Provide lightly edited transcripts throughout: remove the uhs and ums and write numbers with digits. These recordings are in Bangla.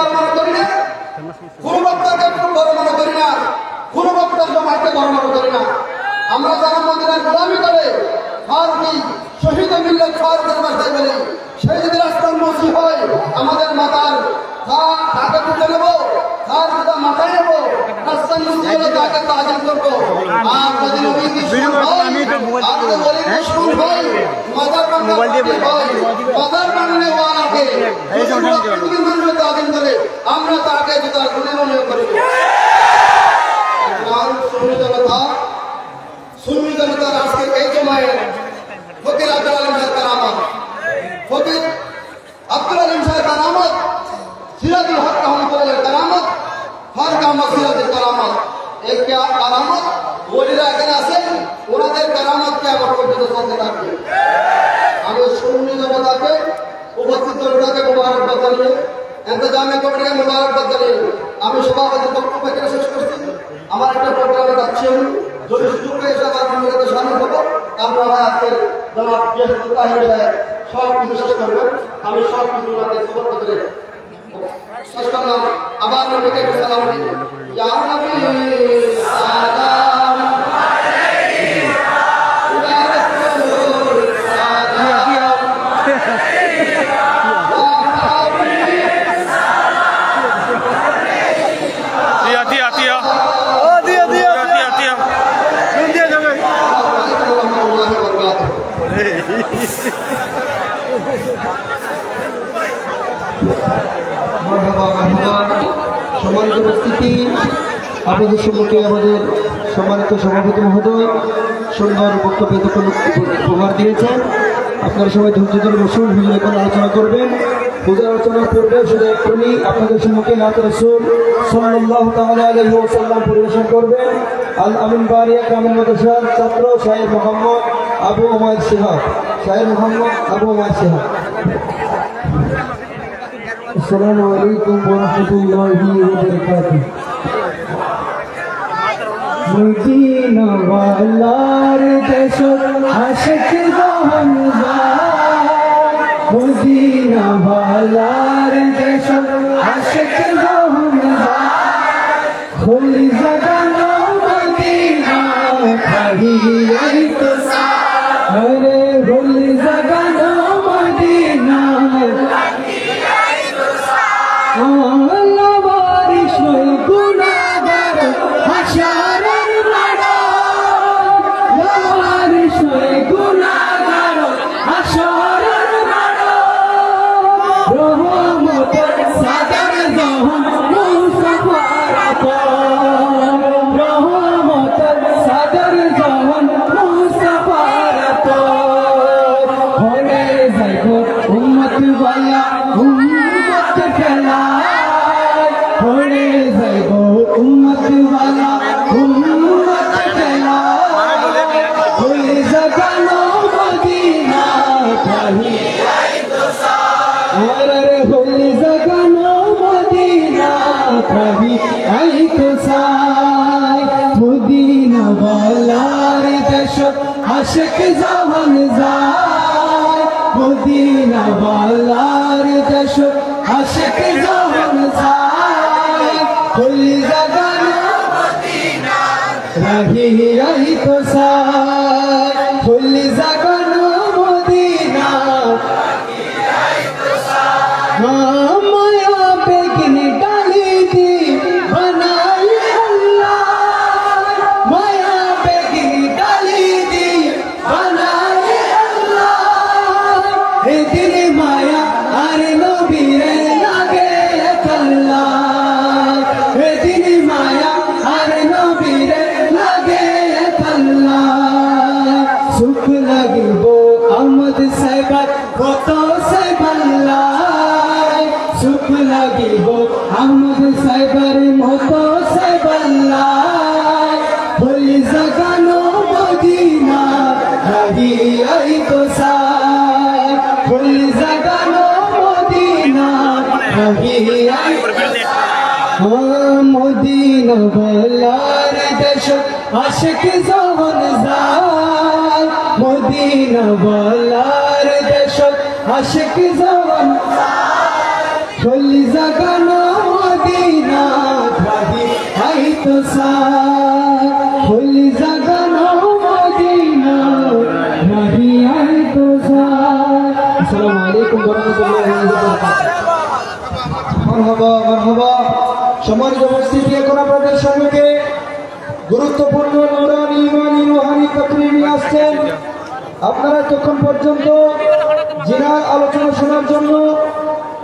বড় মনে করি না, কোনো বক্তাকে বড় মনে করি না, কোনো বক্তার জমাকে বড় মনে করি না। আমরা যারা মদিনার গোলামি করে ফারুকি শহীদ মিল্লাত ফারুকের মাথায় বলি, সেই যদি রাস্তার মসজিদ হয় আমাদের মাথার তাকে তুলে নেবো, তার কথা মাথায় নেবো, রাস্তার মসজিদ হলে তাকে তাজিম করবো। আর যদি নবী দুশমন হয়, আর যদি বলি দুশমন হয়, মাজার বাংলা মাজার বাংলা ওয়ালাকে মানুষ তাজিম করে, আমরা তাকে জুতার গুণে মনে করি। সুন্নি জনতার আজকের এই জমায়ে ফকির আব্দুল আলিম সাহেব কারামত, ফকির আব্দুল আলিম সাহেব কারামত, সিরাজুল হক রহমতুল্লাহ কারামত, ফারুক আহমদ সিরাজের কারামত, এই কারামত ওলিরা এখানে আছেন, ওনাদের কারামত কিয়ামত পর্যন্ত চলতে থাকবে। আমি সুন্নি জনতাকে উপস্থিত জনতাকে মোবারকবাদ জানিয়ে, ইন্তজামিয়া কমিটিকে মোবারকবাদ জানিয়ে আমি সভাপতির বক্তব্য এখানে শেষ করছি। আমার একটা প্রোগ্রামে যাচ্ছি, যদি সুযোগ পেয়ে এসে আমার ভূমিকাতে সামিল হবো, আপনারা আজকের জনাব সব কিছু শেষ করবেন। আমি সব কিছু খবর করে শেষ করলাম। আবার নবীকে সালাম দিই, ইয়া নবী সালাম আলাইহি ইয়া রাসূল সম্মানিত উপস্থিতি, আপনাদের সম্মুখে আমাদের সম্মানিত সভাপতি মহোদয় সুন্দর বক্তব্য উপহার দিয়েছেন। আপনারা সবাই ধৈর্য ধরে বসুন, হুজুর এখন আলোচনা করবেন। হুজুর আলোচনার পূর্বে শুধু এক্ষুনি আপনাদের সম্মুখে নাত রাসূল সাল্লাল্লাহু তাআলা আলাইহি ওয়াসাল্লাম পরিবেশন করবেন। আল আমিন বারিয়া কামিল মাদ্রাসার ছাত্র শাহের মোহাম্মদ আবু উমাইর শিহাব, শাহের মোহাম্মদ আবু উমাইর শিহাব। আসসালামু আলাইকুম ওয়া রাহমাতুল্লাহি ওয়া বারাকাতুহু। মদিনা ওয়ালার দেশ আশিক জাহান যায়, মদিনা ওয়ালার দেশ আশিক জাহান যায়, খুলি জাগানো মদিনা খাহিয়াই তো আরে খুলি জাগানো মদিনা খাহিয়াই তো আল্লাহ বারিশ হই গুনাহগার হাশারের মাঠে, বারিশ হই গুনাহগার হাশারের মাঠে, রহমতের সাদর জহান মুস্তাফার পর, রহমতের সাদর জহান মুস্তাফার পর, হলে যাইব উম্মত বালা উম্মত ফেলায়, হলে যাইব উম্মত বালা উম্মত ফেলায়, হলে জাগানো মদিনা খাহিয়াই তো সায়, আরে হলে জাগানো মদিনা খাহিয়াই তো সায়, মদিনা ওয়ালার দেশ আশিক জাহান যায়, মদিনা ওয়ালার দেশ আশিক জাহান যায়, খুলি জাগানো মদিনা খাহিয়াই তো সায়, খুলি জাগানো মদিনা খাহিয়াই তো সায়, মায়া বেগিন ডালি দি বানাই আল্লাহ, মায়া বেগিন ডালি দি বানাই আল্লাহ, এদিন মায়া আর নবীরে লাগে কাল্লা, এদিন মায়া আর নবীরে লাগে কাল্লা, সুখ লাগিব আমদ সাইবার কত সাইবাল্লাহ, সুখ লাগিব আমদ সাইবার মত সাইবাল্লাহ, হলি জাগানো মদিনা খাহিয়াই তো সায়, হলি জাগানো মদিনা খাহিয়াই তো সায়, মদিনা ওয়ালার দেশ আশিক জাহান যায়, মদিনা ওয়ালার দেশ আশিক জাহান যায়, হলি জাগানো সম্মানিত উপস্থিতি, এখন আপনাদের সম্মুখে গুরুত্বপূর্ণ নুরানি ইমানি রুহানি তাকরীর নিয়ে আসছেন। আপনারা তখন পর্যন্ত জিনার আলোচনা শোনার জন্য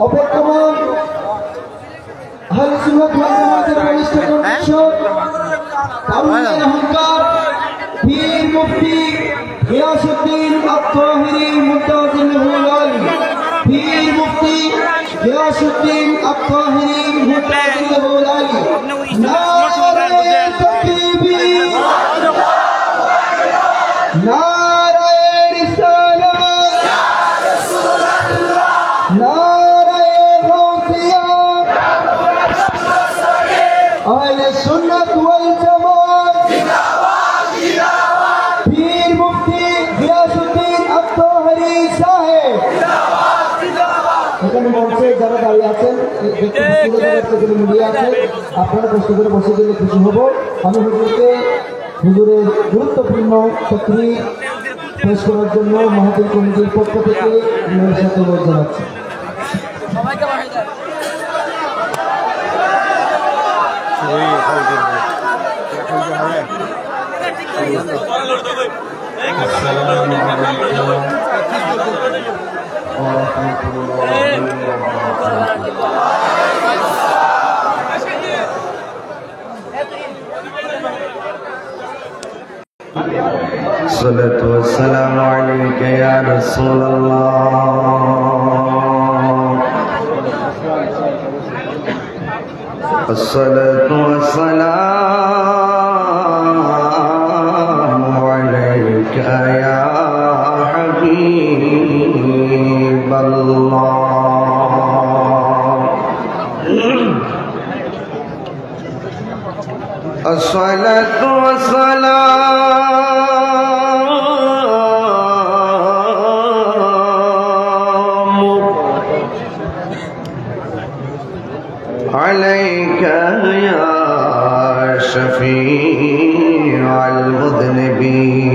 অপেক্ষমান। আহলে সুন্নাত ওয়াল জামাতের বলিষ্ঠ কণ্ঠস্বর, তারুণ্যের অহংকার, পীর মুফতি গিয়াসউদ্দিন আত-তাহিরি মুতাওয়াজ্জিহুল আলী, পীর মুফতি গিয়াসউদ্দিন আত-তাহিরি মুতাওয়াজ্জিহুল আলী। নারে তাকবীর, নারে রিসালাত, নারে গাউসিয়া, আহলে সুন্নাত ওয়াল জামাত পীর মুফতি গিয়াসউদ্দিন আত-তাহিরি সাহেব। এখানে মঞ্চে যারা দাঁড়িয়ে আছেন, মিডিয়া আছে, আপনারা কষ্ট করে বসে দিলে খুশি হব। আমি হুজুরের গুরুত্বপূর্ণ তাকরীর পেশ করার জন্য মাহফিল কমিটির পক্ষ থেকে সাথে অনুরোধ জানাচ্ছি। الصلاة والسلام عليك يا رسول الله. الصلاة والسلام عليك يا حبيب الله. الصلاة والسلام عليك يا شفيع المذنبين.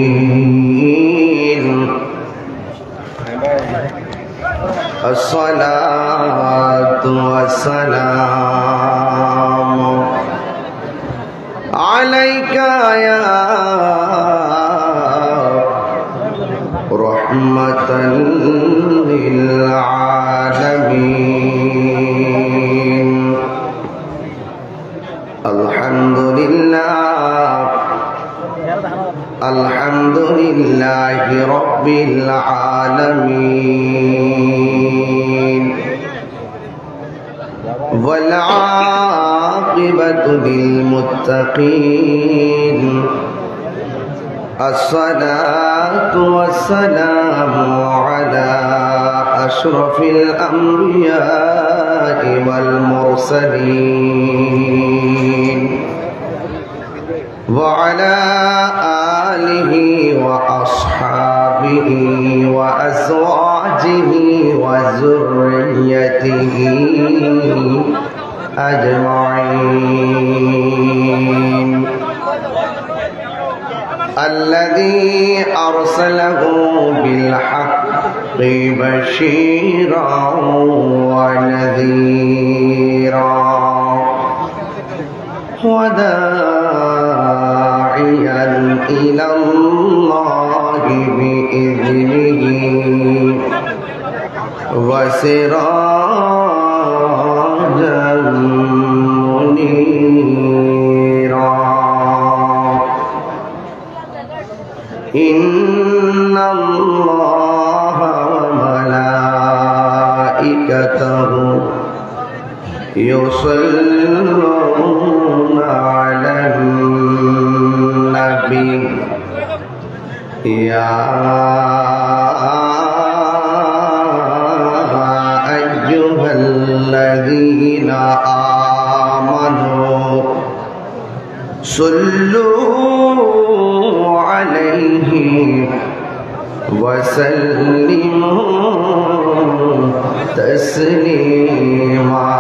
الصلاة والسلام عليك يا رحمة للعالمين. الحمد لله، الحمد لله رب العالمين، والعاقبة للمتقين. الصلاة والسلام على أشرف الأنبياء والمرسلين، وعلى آله وأصحابه وأزواجه وذريته أجمعين. الذي أرسله بالحق بشيرا ونذيرا وداعيا إلى الله بإذنه وسراجا منيرا. إن الله وملائكته يصلون على النبي يا أيها الذين آمنوا صلوا عليه وسلموا تسليما.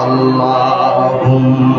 اللهم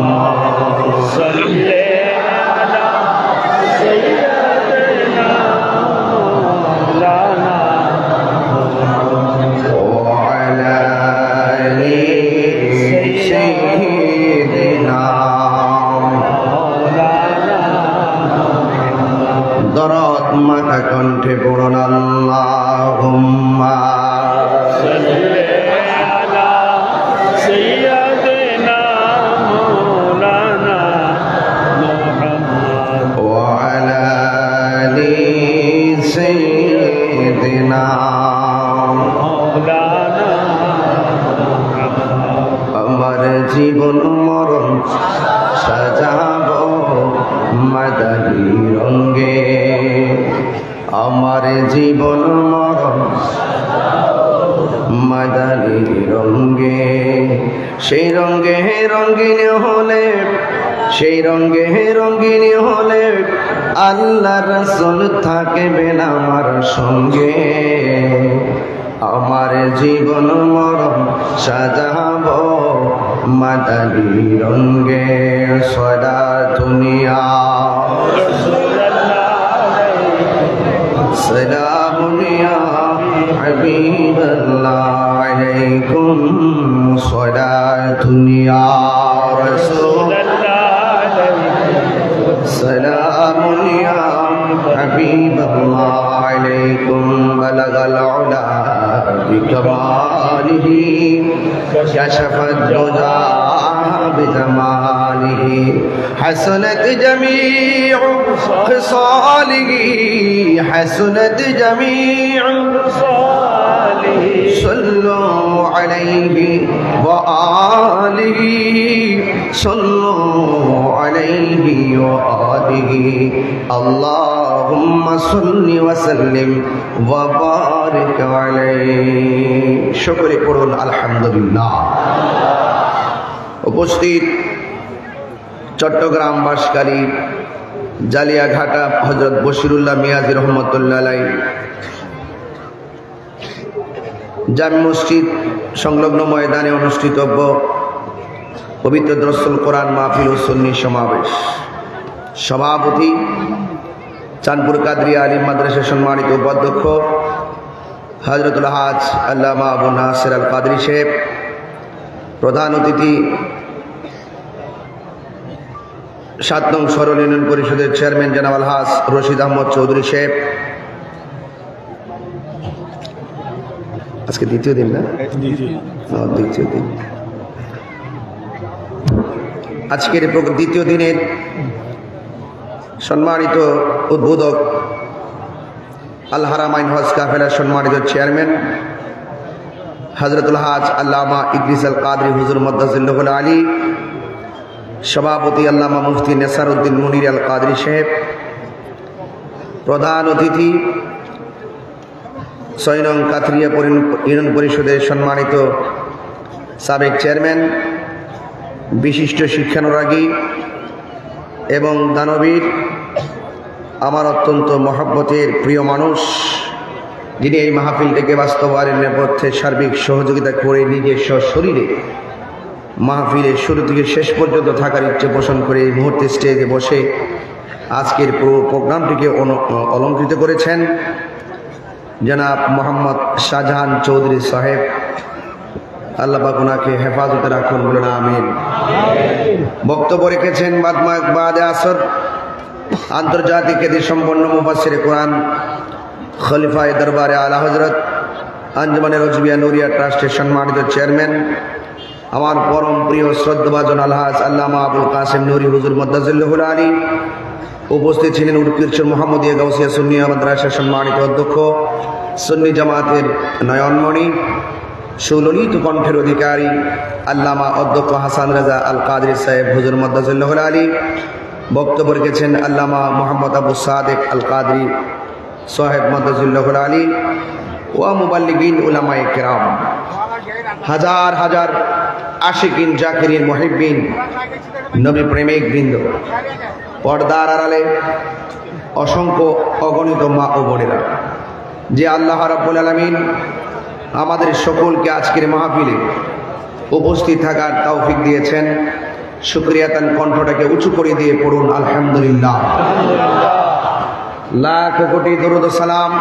জীবন মরণ সাজাবো মাদানী রঙে, আমার জীবন মরণ মাদানী রঙে। সেই রঙে রঙিন হলে, সেই রঙে রঙিন হলে আল্লাহ রাসূল থাকবেন আমার সঙ্গে, আমার জীবন মরণ সাজাবো মাদানী রঙে। সদা দুনিয়া سلام يا حبيب الله عليكم صلاة يا رسول الله سلام يا حبيب الله عليكم بلغ العلا بكماله كشف الدجى بجماله حسنت جميع خصاله حسنت جميع خصاله صلوا عليه وآله صلوا عليه وآله اللهم صل وسلم وبارك عليه شكر করুন আলহামদুলিল্লাহ। উপস্থিত চট্টগ্রাম বাসকালী জালিয়াঘাটা হযরত বশিরুল্লাহ মিয়াজি রহমতুল্লাহ আলাইহি জামি মসজিদ সংলগ্ন ময়দানে অনুষ্ঠিতব্য পবিত্র দরসুল কোরআন মাহফিল ও সুন্নি সমাবেশ। সভাপতি চাঁদপুর কাদরিয়া আলিম মাদ্রাসার সম্মানিত উপাধ্যক্ষ হযরতুল হাজ আল্লামা আবু নাসির আল কাদরি সাহেব, প্রধান অতিথি ৭ নং সরল ইউনিয়ন পরিষদের চেয়ারম্যান জনাব আলহাজ রশিদ আহমদ চৌধুরী সাহেব, আজকে দ্বিতীয় দিন না, দ্বিতীয় দিন, আজকের দ্বিতীয় দিনের সম্মানিত উদ্বোধক আল হারামাইন হজ কাফেলার সম্মানিত চেয়ারম্যান হযরতুল হাজ আল্লামা ইদ্রিস আল কাদরি হুজুর মদ্দাজিল্লাহুল আলী, সভাপতি আল্লামা মুফতি নেসারউদ্দিন মুনির আল কাদরি সাহেব, প্রধান অতিথি ৬ নং কাথরিয়া ইউনিয়ন পরিষদের সম্মানিত সাবেক চেয়ারম্যান, বিশিষ্ট শিক্ষানুরাগী এবং দানবীর, আমার অত্যন্ত মহব্বতের প্রিয় মানুষ, যিনি এই মাহফিলটিকে বাস্তবায়নের নেপথ্যে সার্বিক সহযোগিতা করে নিজের শরীরে মাহফিলের শুরু থেকে শেষ পর্যন্ত থাকার ইচ্ছে পোষণ করে এই মুহূর্তে স্টেজে বসে আজকের পুরো প্রোগ্রামটিকে অলঙ্কৃত করেছেন জনাব মোহাম্মদ শাহজাহান চৌধুরী সাহেব। আল্লাহ পাক ওনাকে হেফাজতে রাখুন, বলুন আমিন। বক্তব্য রেখেছেন বাদে আসর আন্তর্জাতিক খ্যাতি সম্পন্ন মুফাসসিরে কোরআন খলিফায়ে দরবারে আলা হযরত আঞ্জুমানে রজবিয়া নুরিয়া ট্রাস্টের সম্মানিত চেয়ারম্যান, আমার পরম প্রিয় শ্রদ্ধাভাজন আলহাজ আল্লামা আবুল কাসেম নুরি হুজুর মদ্দাজিল্লাহুল আলী। উপস্থিত ছিলেন উৎকৃষ্ট মোহাম্মদিয়া গাউসিয়া সুন্নিয়া মাদ্রাসার সম্মানিত অধ্যক্ষ, সুন্নি জামাতের নয়নমণি, সুললিত কণ্ঠের অধিকারী আল্লামা অধ্যক্ষ হাসান রাজা আল কাদরি সাহেব হুজুর মদ্দাজিল্লাহুল আলী। বক্তব্য রেখেছেন আল্লামা মোহাম্মদ আবু সাদেক আল কাদরি সাহেব মদ্দাজিল্লাহুল আলী ওয়া মুবাল্লিগিন উলামায়ে কেরাম, হাজার হাজার আশিকিন জাকিরিন মুহিব্বিন নবী প্রেমিক বৃন্দ, পর্দার আড়ালে অসংখ্য অগণিত মা ও বোনেরা, যে আল্লাহ রাব্বুল আলামিন আমাদের সকলকে আজকের মাহফিলে উপস্থিত থাকার তৌফিক দিয়েছেন, শুকরিয়া তান কণ্ঠটাকে উঁচু করে দিয়ে পড়ুন আলহামদুলিল্লাহ। লাখ কোটি দরুদ ও সালাম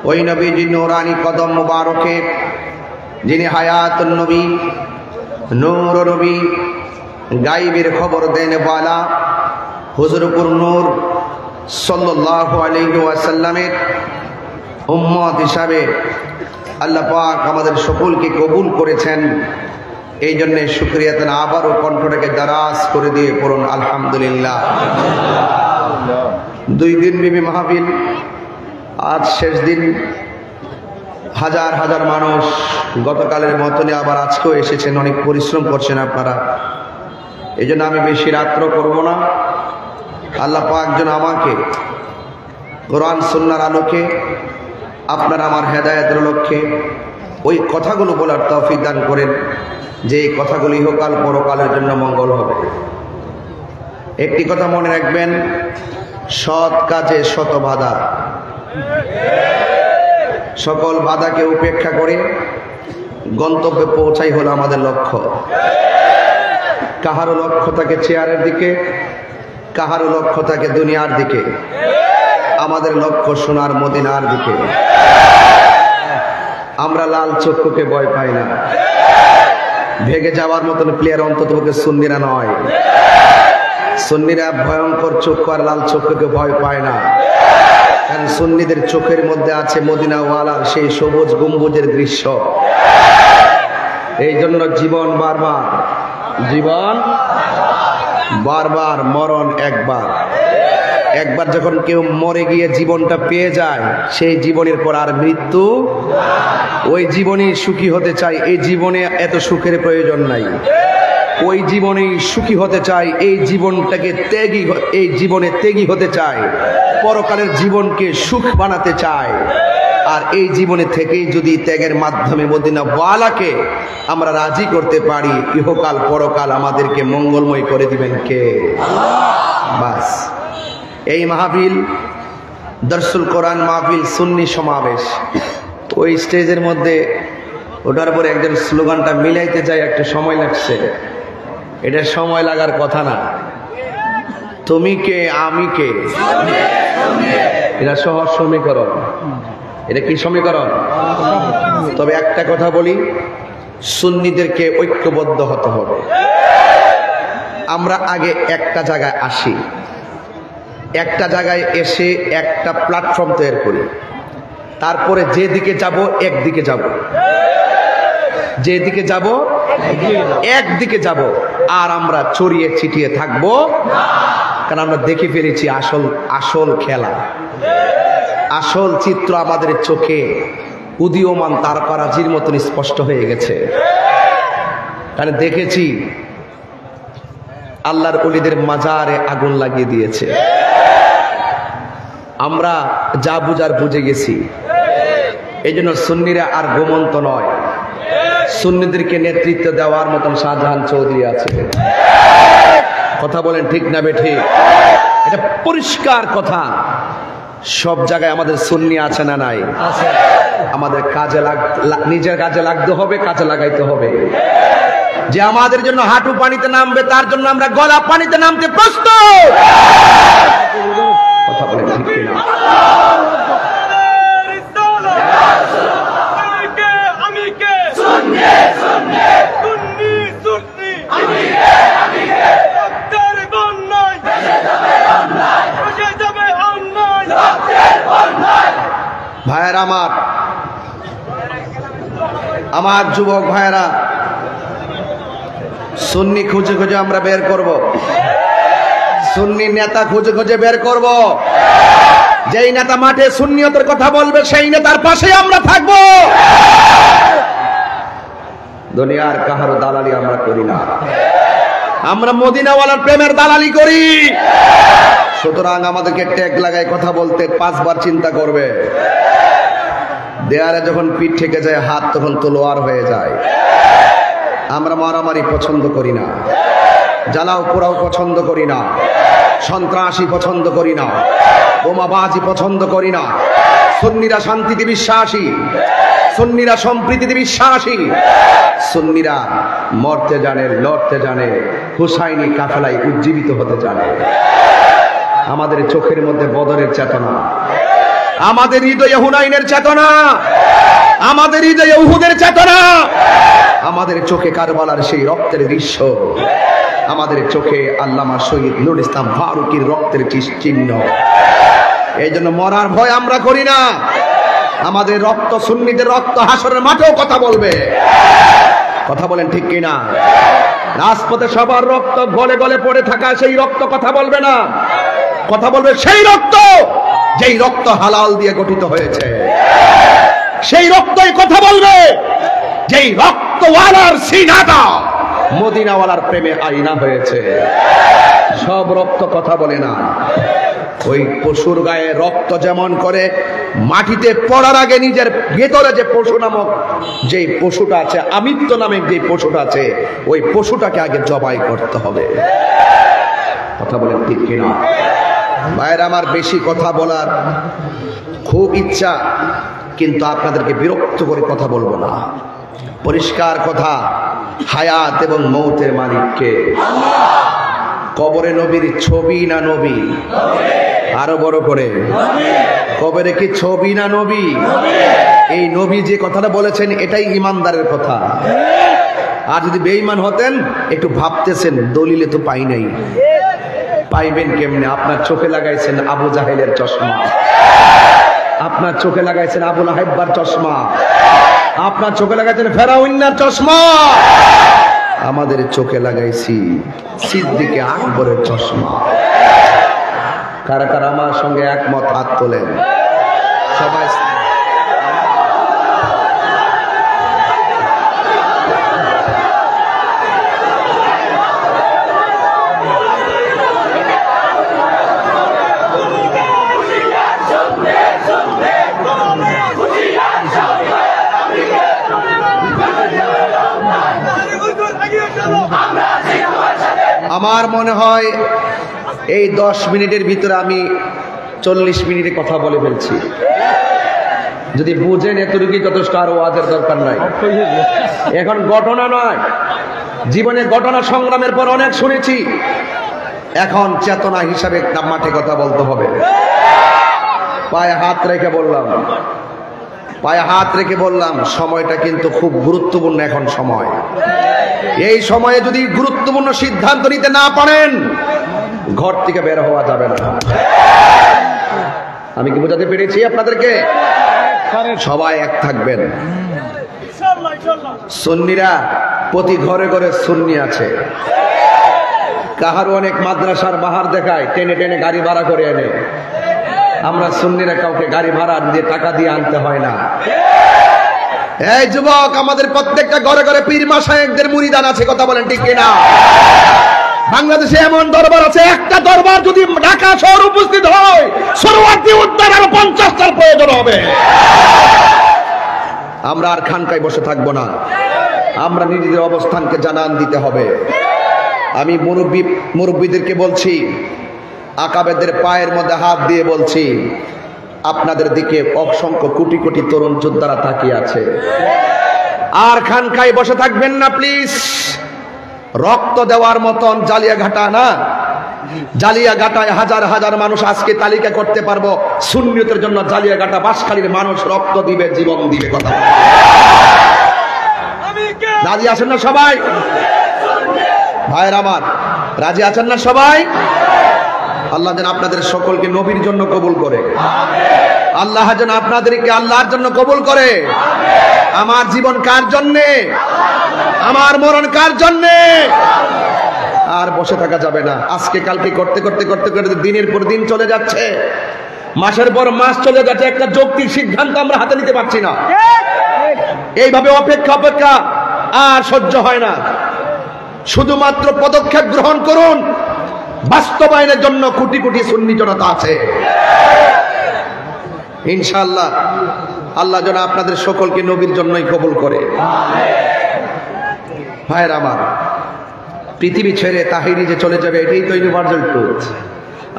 ওই নবীজির নূরানি কদম মুবারকে, যিনি হায়াতুন নবী, নূর নবী, গায়বের খবর দেন ওয়ালা হুজুরপুর নূর সাল্লাল্লাহু আলাইহি ওয়াসাল্লামের উম্মত হিসাবে আল্লাহ পাক আমাদের সকলকে কবুল করেছেন। এই জন্য শুকরিয়া তান আবারও কণ্ঠটাকে দারাজ করে দিয়ে পড়ুন আলহামদুলিল্লাহ। 2 দিন ব্যাপী মাহফিল, আজ শেষ দিন। হাজার হাজার মানুষ গতকালের মতনই আবার আজকেও এসেছেন, অনেক পরিশ্রম করছেন আপনারা। এই জন্য আমি বেশি রাত্র করব না। আল্লাহ পাক যেন আমাকে কোরআন সুন্নাহর আলোকে আপনার আমার হেদায়েতের লক্ষ্যে ওই কথাগুলো বলার তৌফিক দান করেন, যে এই কথাগুলো ইহকাল পরকালের জন্য মঙ্গল হবে। একটি কথা মনে রাখবেন, সৎ কাজে শত বাধা, সকল বাধাকে উপেক্ষা করে গন্তব্যে পৌঁছাই হলো আমাদের লক্ষ্য। কাহারও লক্ষ্য থাকে চেয়ারের দিকে, কাহারও লক্ষ্য থাকে দুনিয়ার দিকে, আমাদের লক্ষ্য সোনার মদিনার দিকে। আমরা লাল চক্ষুকে ভয় পাই না, ভেগে যাওয়ার মতন প্লেয়ার অন্ততপক্ষে সুন্নিরা নয়। সুন্নিরা ভয়ঙ্কর চক্ষু আর লাল চক্ষুকে ভয় পায় না, কারণ সুন্নিদের চোখের মধ্যে আছে মদিনাওয়ালার সেই সবুজ গম্বুজের দৃশ্য। এই জন্য জীবন বারবার, মরণ একবার। একবার যখন কেউ মরে গিয়ে জীবনটা পেয়ে যায়, সেই জীবনের পর আর মৃত্যু। ওই জীবনে সুখী হতে চাই, এই জীবনে এত সুখের প্রয়োজন নাই। ওই জীবনে সুখী হতে চাই, এই জীবনটাকে এই জীবনে ত্যাগী হতে চাই, পরকালের জীবনকে সুখ বানাতে চাই। আর এই জীবনে থেকেই যদি ত্যাগের মাধ্যমে মদিনা ওয়ালাকে আমরা রাজি করতে পারি, ইহকাল পরকাল আমাদেরকে মঙ্গলময় করে দিবেন কে? বাস। এই মাহফিল দরসুল কোরআন মাহফিল সুন্নি সমাবেশ। ওই স্টেজের মধ্যে ওঠার পরে একজন স্লোগানটা মিলাইতে যায়, একটু সময় লাগছে। এটা সময় লাগার কথা না। তুমি কে আমি কে, এটা সহজ সমীকরণ। এটা কি সমীকরণ? তবে একটা কথা বলি, সুন্নিদেরকে ঐক্যবদ্ধ হতে হবে। আমরা আগে একটা জায়গায় আসি, একটা জায়গায় এসে একটা প্ল্যাটফর্ম তৈরি করি, তারপরে যেদিকে যাব একদিকে যাব, যেদিকে যাব একদিকে যাব। আর আমরা ছড়িয়ে ছিটিয়ে থাকবো, কারণ আমরা দেখে ফেলেছি আসল খেলা, আসল চিত্র আমাদের চোখে উদীয়মান তারকারাজির মতন স্পষ্ট হয়ে গেছে। কারণ দেখেছি আল্লাহর ওলিদের মাজারে আগুন লাগিয়ে দিয়েছে। আমরা যা বুঝার বুঝে গেছি। এই জন্য সুন্নিরা আর গোমন্ত নয়, সুন্নিদেরকে নেতৃত্ব দেওয়ার মতন শাহজাহান চৌধুরী আছে। কথা বলেন ঠিক না বেঠিক? এটা পরিষ্কার কথা। সব জায়গায় আমাদের সুন্নি আছে না নাই? আমাদের কাজে নিজের কাজে লাগতে হবে, কাজে লাগাইতে হবে। যে আমাদের জন্য হাঁটু পানিতে নামবে, তার জন্য আমরা গলা পানিতে নামতে প্রস্তুত। কথা বলেন ঠিক কিনা? ভাইয়েরা আমার যুবক ভাইয়েরা, সুন্নি খুঁজে খুঁজে আমরা বের করব, সুন্নি নেতা খুঁজে খুঁজে বের করব। যেই নেতা মাঠে সুন্নিয়তের কথা বলবে, সেই নেতার পাশে আমরা থাকব। দুনিয়ার কাহারও দালালি আমরা করি না, আমরা মদিনাওয়ালার প্রেমের দালালি করি। সুতরাং আমাদেরকে ট্যাগ লাগায় কথা বলতে 5 বার চিন্তা করবে। দেয়ালে যখন পিঠ ঠেকে যায়, হাত তখন তলোয়ার হয়ে যায়। আমরা মারামারি পছন্দ করি না, জ্বালাও পোড়াও পছন্দ করি না, সন্ত্রাসী পছন্দ করি না, বোমাবাজি পছন্দ করি না। সুন্নিরা শান্তিতে বিশ্বাসী, সুন্নিরা সম্প্রীতিতে বিশ্বাসী, সুন্নিরা মরতে জানে, লড়তে জানে, হুসাইনি কাফেলায় উজ্জীবিত হতে জানে। আমাদের চোখের মধ্যে বদরের চেতনা, আমাদের হৃদয়ে হুনাইনের চেতনা, আমাদের হৃদয়ে উহুদের চেতনা, আমাদের চোখে কারবালার সেই রক্তের দৃশ্য, আমাদের চোখে আল্লামা শহীদ নুরুল ইসলাম ফারুকীর রক্তের চিহ্ন। এই জন্য মরার ভয় আমরা করি না। আমাদের রক্ত, সুন্নিদের রক্ত হাসরের মাঠেও কথা বলবে। কথা বলেন ঠিক কিনা? রাজপথে সবার রক্ত গলে গলে পড়ে থাকা সেই রক্ত কথা বলবে না, কথা বলবে সেই রক্ত যেই রক্ত হালাল দিয়ে গঠিত হয়েছে। সেই রক্তই কথা বলবে, যেই রক্তওয়ালার সিনাটা মদিনাওয়ালার প্রেমে আইনা হয়েছে। সব রক্ত কথা বলে না। ওই পশুর গায়ে রক্ত যেমন করে মাটিতে পড়ার আগে নিজের ভেতরে যে পশু নামক যে পশুটা আছে, আমিত্ব নামক যে পশুটা আছে, ওই পশুটাকে আগে জবাই করতে হবে। কথা বলেন ঠিক কিনা? ভাইয়ের আমার, বেশি কথা বলার খুব ইচ্ছা, কিন্তু আপনাদেরকে বিরক্ত করে কথা বলবো না। পরিষ্কার কথা, হায়াত এবং মৌতের মালিককে। কবরে নবীর ছবি না নবী? আরো বড় করে, কবরে কি ছবি না নবী? এই নবী যে কথাটা বলেছেন এটাই ইমানদারের কথা। আর যদি বেঈমান হতেন, একটু ভাবতেছেন দলিলে তো পাই নাই। পাইবেন কেমনে? আপনার চোখে লাগাইছেন আবু জাহেলের চশমা, আপনার চোখে লাগাইছেন আবু লাহাইবার চশমা, আপনার চোখে লাগাইছেন ফেরাউন্নার চশমা, আমাদের চোখে লাগাইছি সিদ্দিকে আকবরের চশমা। কারা কারা আমার সঙ্গে একমত? হাত তোলেন সবাই। আমার মনে হয় এই 10 মিনিটের ভিতরে আমি 40 মিনিটে কথা বলে ফেলছি। যদি বুঝেন এতটুকুই যথেষ্ট, আর ওয়াজের দরকার নাই। এখন ঘটনা নয়, জীবনে ঘটনা সংগ্রামের পর অনেক শুনেছি, এখন চেতনা হিসাবে মাঠে কথা বলতে হবে। পায়ে হাত রেখে বললাম, পায়ে হাত রেখে বললাম, সময়টা কিন্তু খুব গুরুত্বপূর্ণ এখন সময়। এই সময়ে যদি গুরুত্বপূর্ণ সিদ্ধান্ত নিতে না পারেন, ঘর থেকে বের হওয়া যাবে না। আমি কি বোঝাতে পেরেছি আপনাদেরকে? সবাই এক থাকবেন। সুন্নিরা প্রতি ঘরে ঘরে সুন্নি আছে। কাহার অনেক মাদ্রাসার বাহার দেখায়, টেনে টেনে গাড়ি ভাড়া করে এনে। আমরা সুন্নিরা কাউকে গাড়ি ভাড়া দিয়ে টাকা দিয়ে আনতে হয় না। এই যুবক, আমাদের প্রত্যেকটা ঘরে ঘরে পীর মাশায়েখদের মুরিদান আছে। কথা বলেন ঠিক কিনা? বাংলাদেশে এমন দরবার আছে, একটা দরবার যদি ঢাকা শহর উপস্থিত হয়, সরোয়ার্দী উদ্যান আরো 50টার প্রয়োজন হবে। আমরা আর খানকায় বসে থাকবো না, আমরা নিজেদের অবস্থানকে জানান দিতে হবে। আমি মুরব্বীদেরকে বলছি, আকাবেদের পায়ের মধ্যে হাত দিয়ে বলছি, আপনাদের দিকে অসংখ্য কোটি কোটি তরুণ যোদ্ধারা তাকিয়ে আছে। আর খানকায় বসে থাকবেন না প্লিজ। রক্ত দেওয়ার মতন জালিয়াঘাটা না, জালিয়াঘাটায় হাজার হাজার মানুষ আজকে তালিকা করতে পারবো। সুন্নিয়তের জন্য জালিয়াঘাটা বাঁশখালীর মানুষ রক্ত দিবে, জীবন দিবে। কথা রাজি আছেন না সবাই? ভাইয়ের আমার, রাজি আছেন না সবাই? আল্লাহ যেন আপনাদের সকলকে নবীর জন্য কবুল করে। আল্লাহ যেন আপনাদেরকে আল্লাহর জন্য কবুল করে। আমার জীবন কার জন্যে? আমার মরণ কার জন্যে? আর বসে থাকা যাবে না। আজকে কালকে করতে করতে করতে করতে দিনের পর দিন চলে যাচ্ছে, মাসের পর মাস চলে যাচ্ছে, একটা যৌক্তিক সিদ্ধান্ত আমরা হাতে নিতে পারছি না। এইভাবে অপেক্ষা আর সহ্য হয় না। শুধুমাত্র পদক্ষেপ গ্রহণ করুন। বাস্তবায়নের জন্য কোটি কোটি সুন্নি জনতা আছে ইনশাআল্লাহ। আল্লাহ যেন আপনাদের সকলকে নবীর জন্যই কবুল করে। ভাইয়ের আমার, পৃথিবী ছেড়ে তাহিরি যে চলে যাবে, এটাই তো ইউনিভার্সাল ট্রুথ।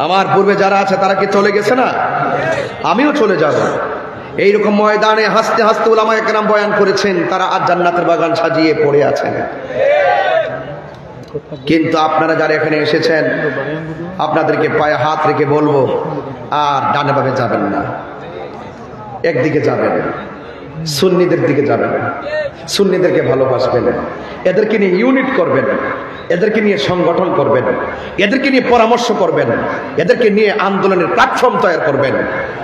আমার পূর্বে যারা আছে তারা কি চলে গেছে না? আমিও চলে যাব। এইরকম ময়দানে হাসতে হাসতে উলামায়ে কেরাম বয়ান করেছেন, তারা আজ জান্নাতের বাগান সাজিয়ে পড়ে আছেন। কিন্তু আপনারা যারা এখানে এসেছেন, আপনাদেরকে পায়ে হাত রেখে বলবো, আর ডানে বামে যাবেন না, একদিকে যাবেন, সুন্নিদের দিকে যাবেন, সুন্নিদেরকে ভালোবাসবেন, এদেরকে নিয়ে ইউনিট করবেন, এদেরকে নিয়ে সংগঠন করবেন, এদেরকে নিয়ে পরামর্শ করবেন, এদেরকে নিয়ে আন্দোলনের প্ল্যাটফর্ম তৈরি করবেন,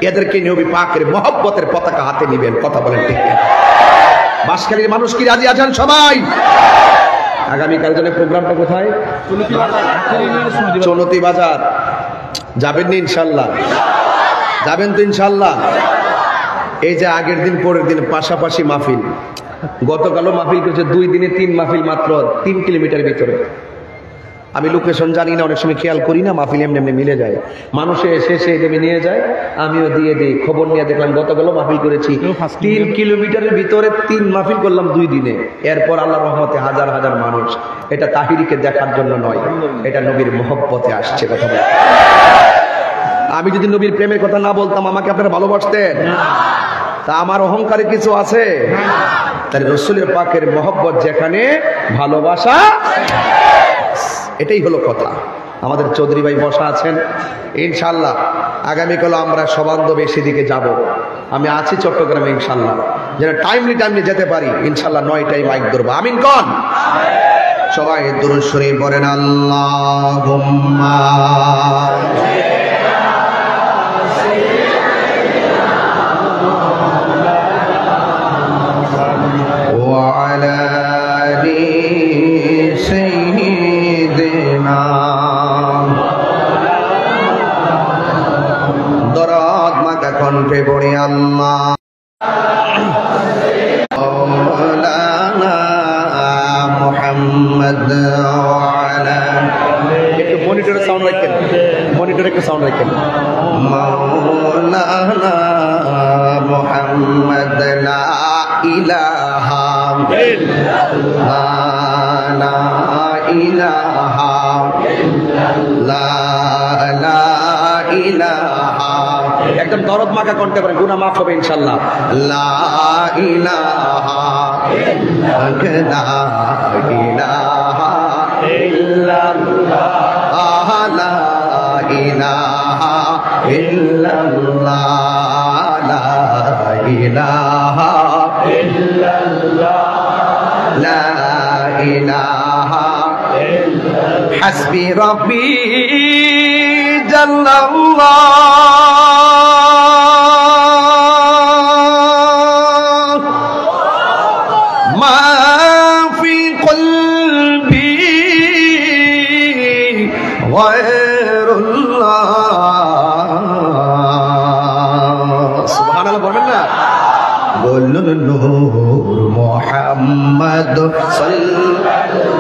এদেরকে নিয়ে নবী পাকের মহব্বতের পতাকা হাতে নিবেন। কথা বলেন ঠিক না? বাঁশখালীর মানুষ কি রাজি আছেন সবাই? আগামীকাল জন্য প্রোগ্রামটা কোথায়? চলতি বাজার। যাবেন না ইনশাল্লাহ? যাবেন তো ইনশাল্লাহ? এই যে আগের দিন পরের দিন পাশাপাশি মাহফিল, গতকালও মাহফিল করেছে, 2 দিনে 3 মাহফিল মাত্র 3 কিলোমিটার ভিতরে। আমি লোকেশন জানি না, অনেক সময় খেয়াল করি না, মাহফিল এমনি এমনি মিলে যায়, মানুষে এসে সে দেবে নিয়ে যায়, আমিও দিয়ে দিই। খবর নিয়ে দেখলাম গতকালও মাহফিল করেছি, 3 কিলোমিটারের ভিতরে 3 মাহফিল করলাম 2 দিনে। এরপর আল্লাহ রহমতে হাজার হাজার মানুষ। এটা তাহিরিকে দেখার জন্য নয়, এটা নবীর মহব্বতে আসছে। কথা বলে, আমি যদি নবীর প্রেমের কথা না বলতাম আমাকে আপনারা ভালোবাসতেন? তা আমার অহংকারে কিছু আছে? তাহলে রসুলের পাকের মহব্বত যেখানে, ভালোবাসা, এটাই হলো কথা। আমাদের চৌধুরী ভাই বসা আছেন, ইনশাল্লাহ আগামীকাল আমরা সবান্ধবে সেদিকে যাব। আমি আছি চট্টগ্রামে, ইনশাল্লাহ যেন টাইমলি যেতে পারি। ইনশাল্লাহ 9টায় মাইক ধরবো। আমিন কোন? সবাই দুরূদ শরীফ পড়েন। আল্লাহুম্মা ওয়া আলা আলি সাইয়্যিদিনা। দরদ মাকা কণ্ঠে পড়ি আল্লাহ মাওলানা মুহাম্মদ ওয়া আলা। একটু মনিটরে সাউন্ড রাখেন, মনিটরে একটু সাউন্ড রাখেন। মাওলানা মুহাম্মদ লা ইলাহা ইল্লাল্লাহ, লা ইলাহা ইল্লাল্লাহ, লা ইলাহা। একদম দরদ মাখা করতে পারেন, গুনাহ মাফ হবে ইনশাআল্লাহ। লা ইলাহা ইল্লাল্লাহ, লা ইলাহা ইল্লাল্লাহ, লা ইলাহা ইল্লাল্লাহ, লা ইলাহা ইল্লাল্লাহ। হাসবি রাব্বি জাল্লাল্লাহ মা ফি কলবি গায়রুল্লাহ। সুবহানাল্লাহ বলবেন না? বলুন নূর মুহাম্মদ সাল্লাল্লাহু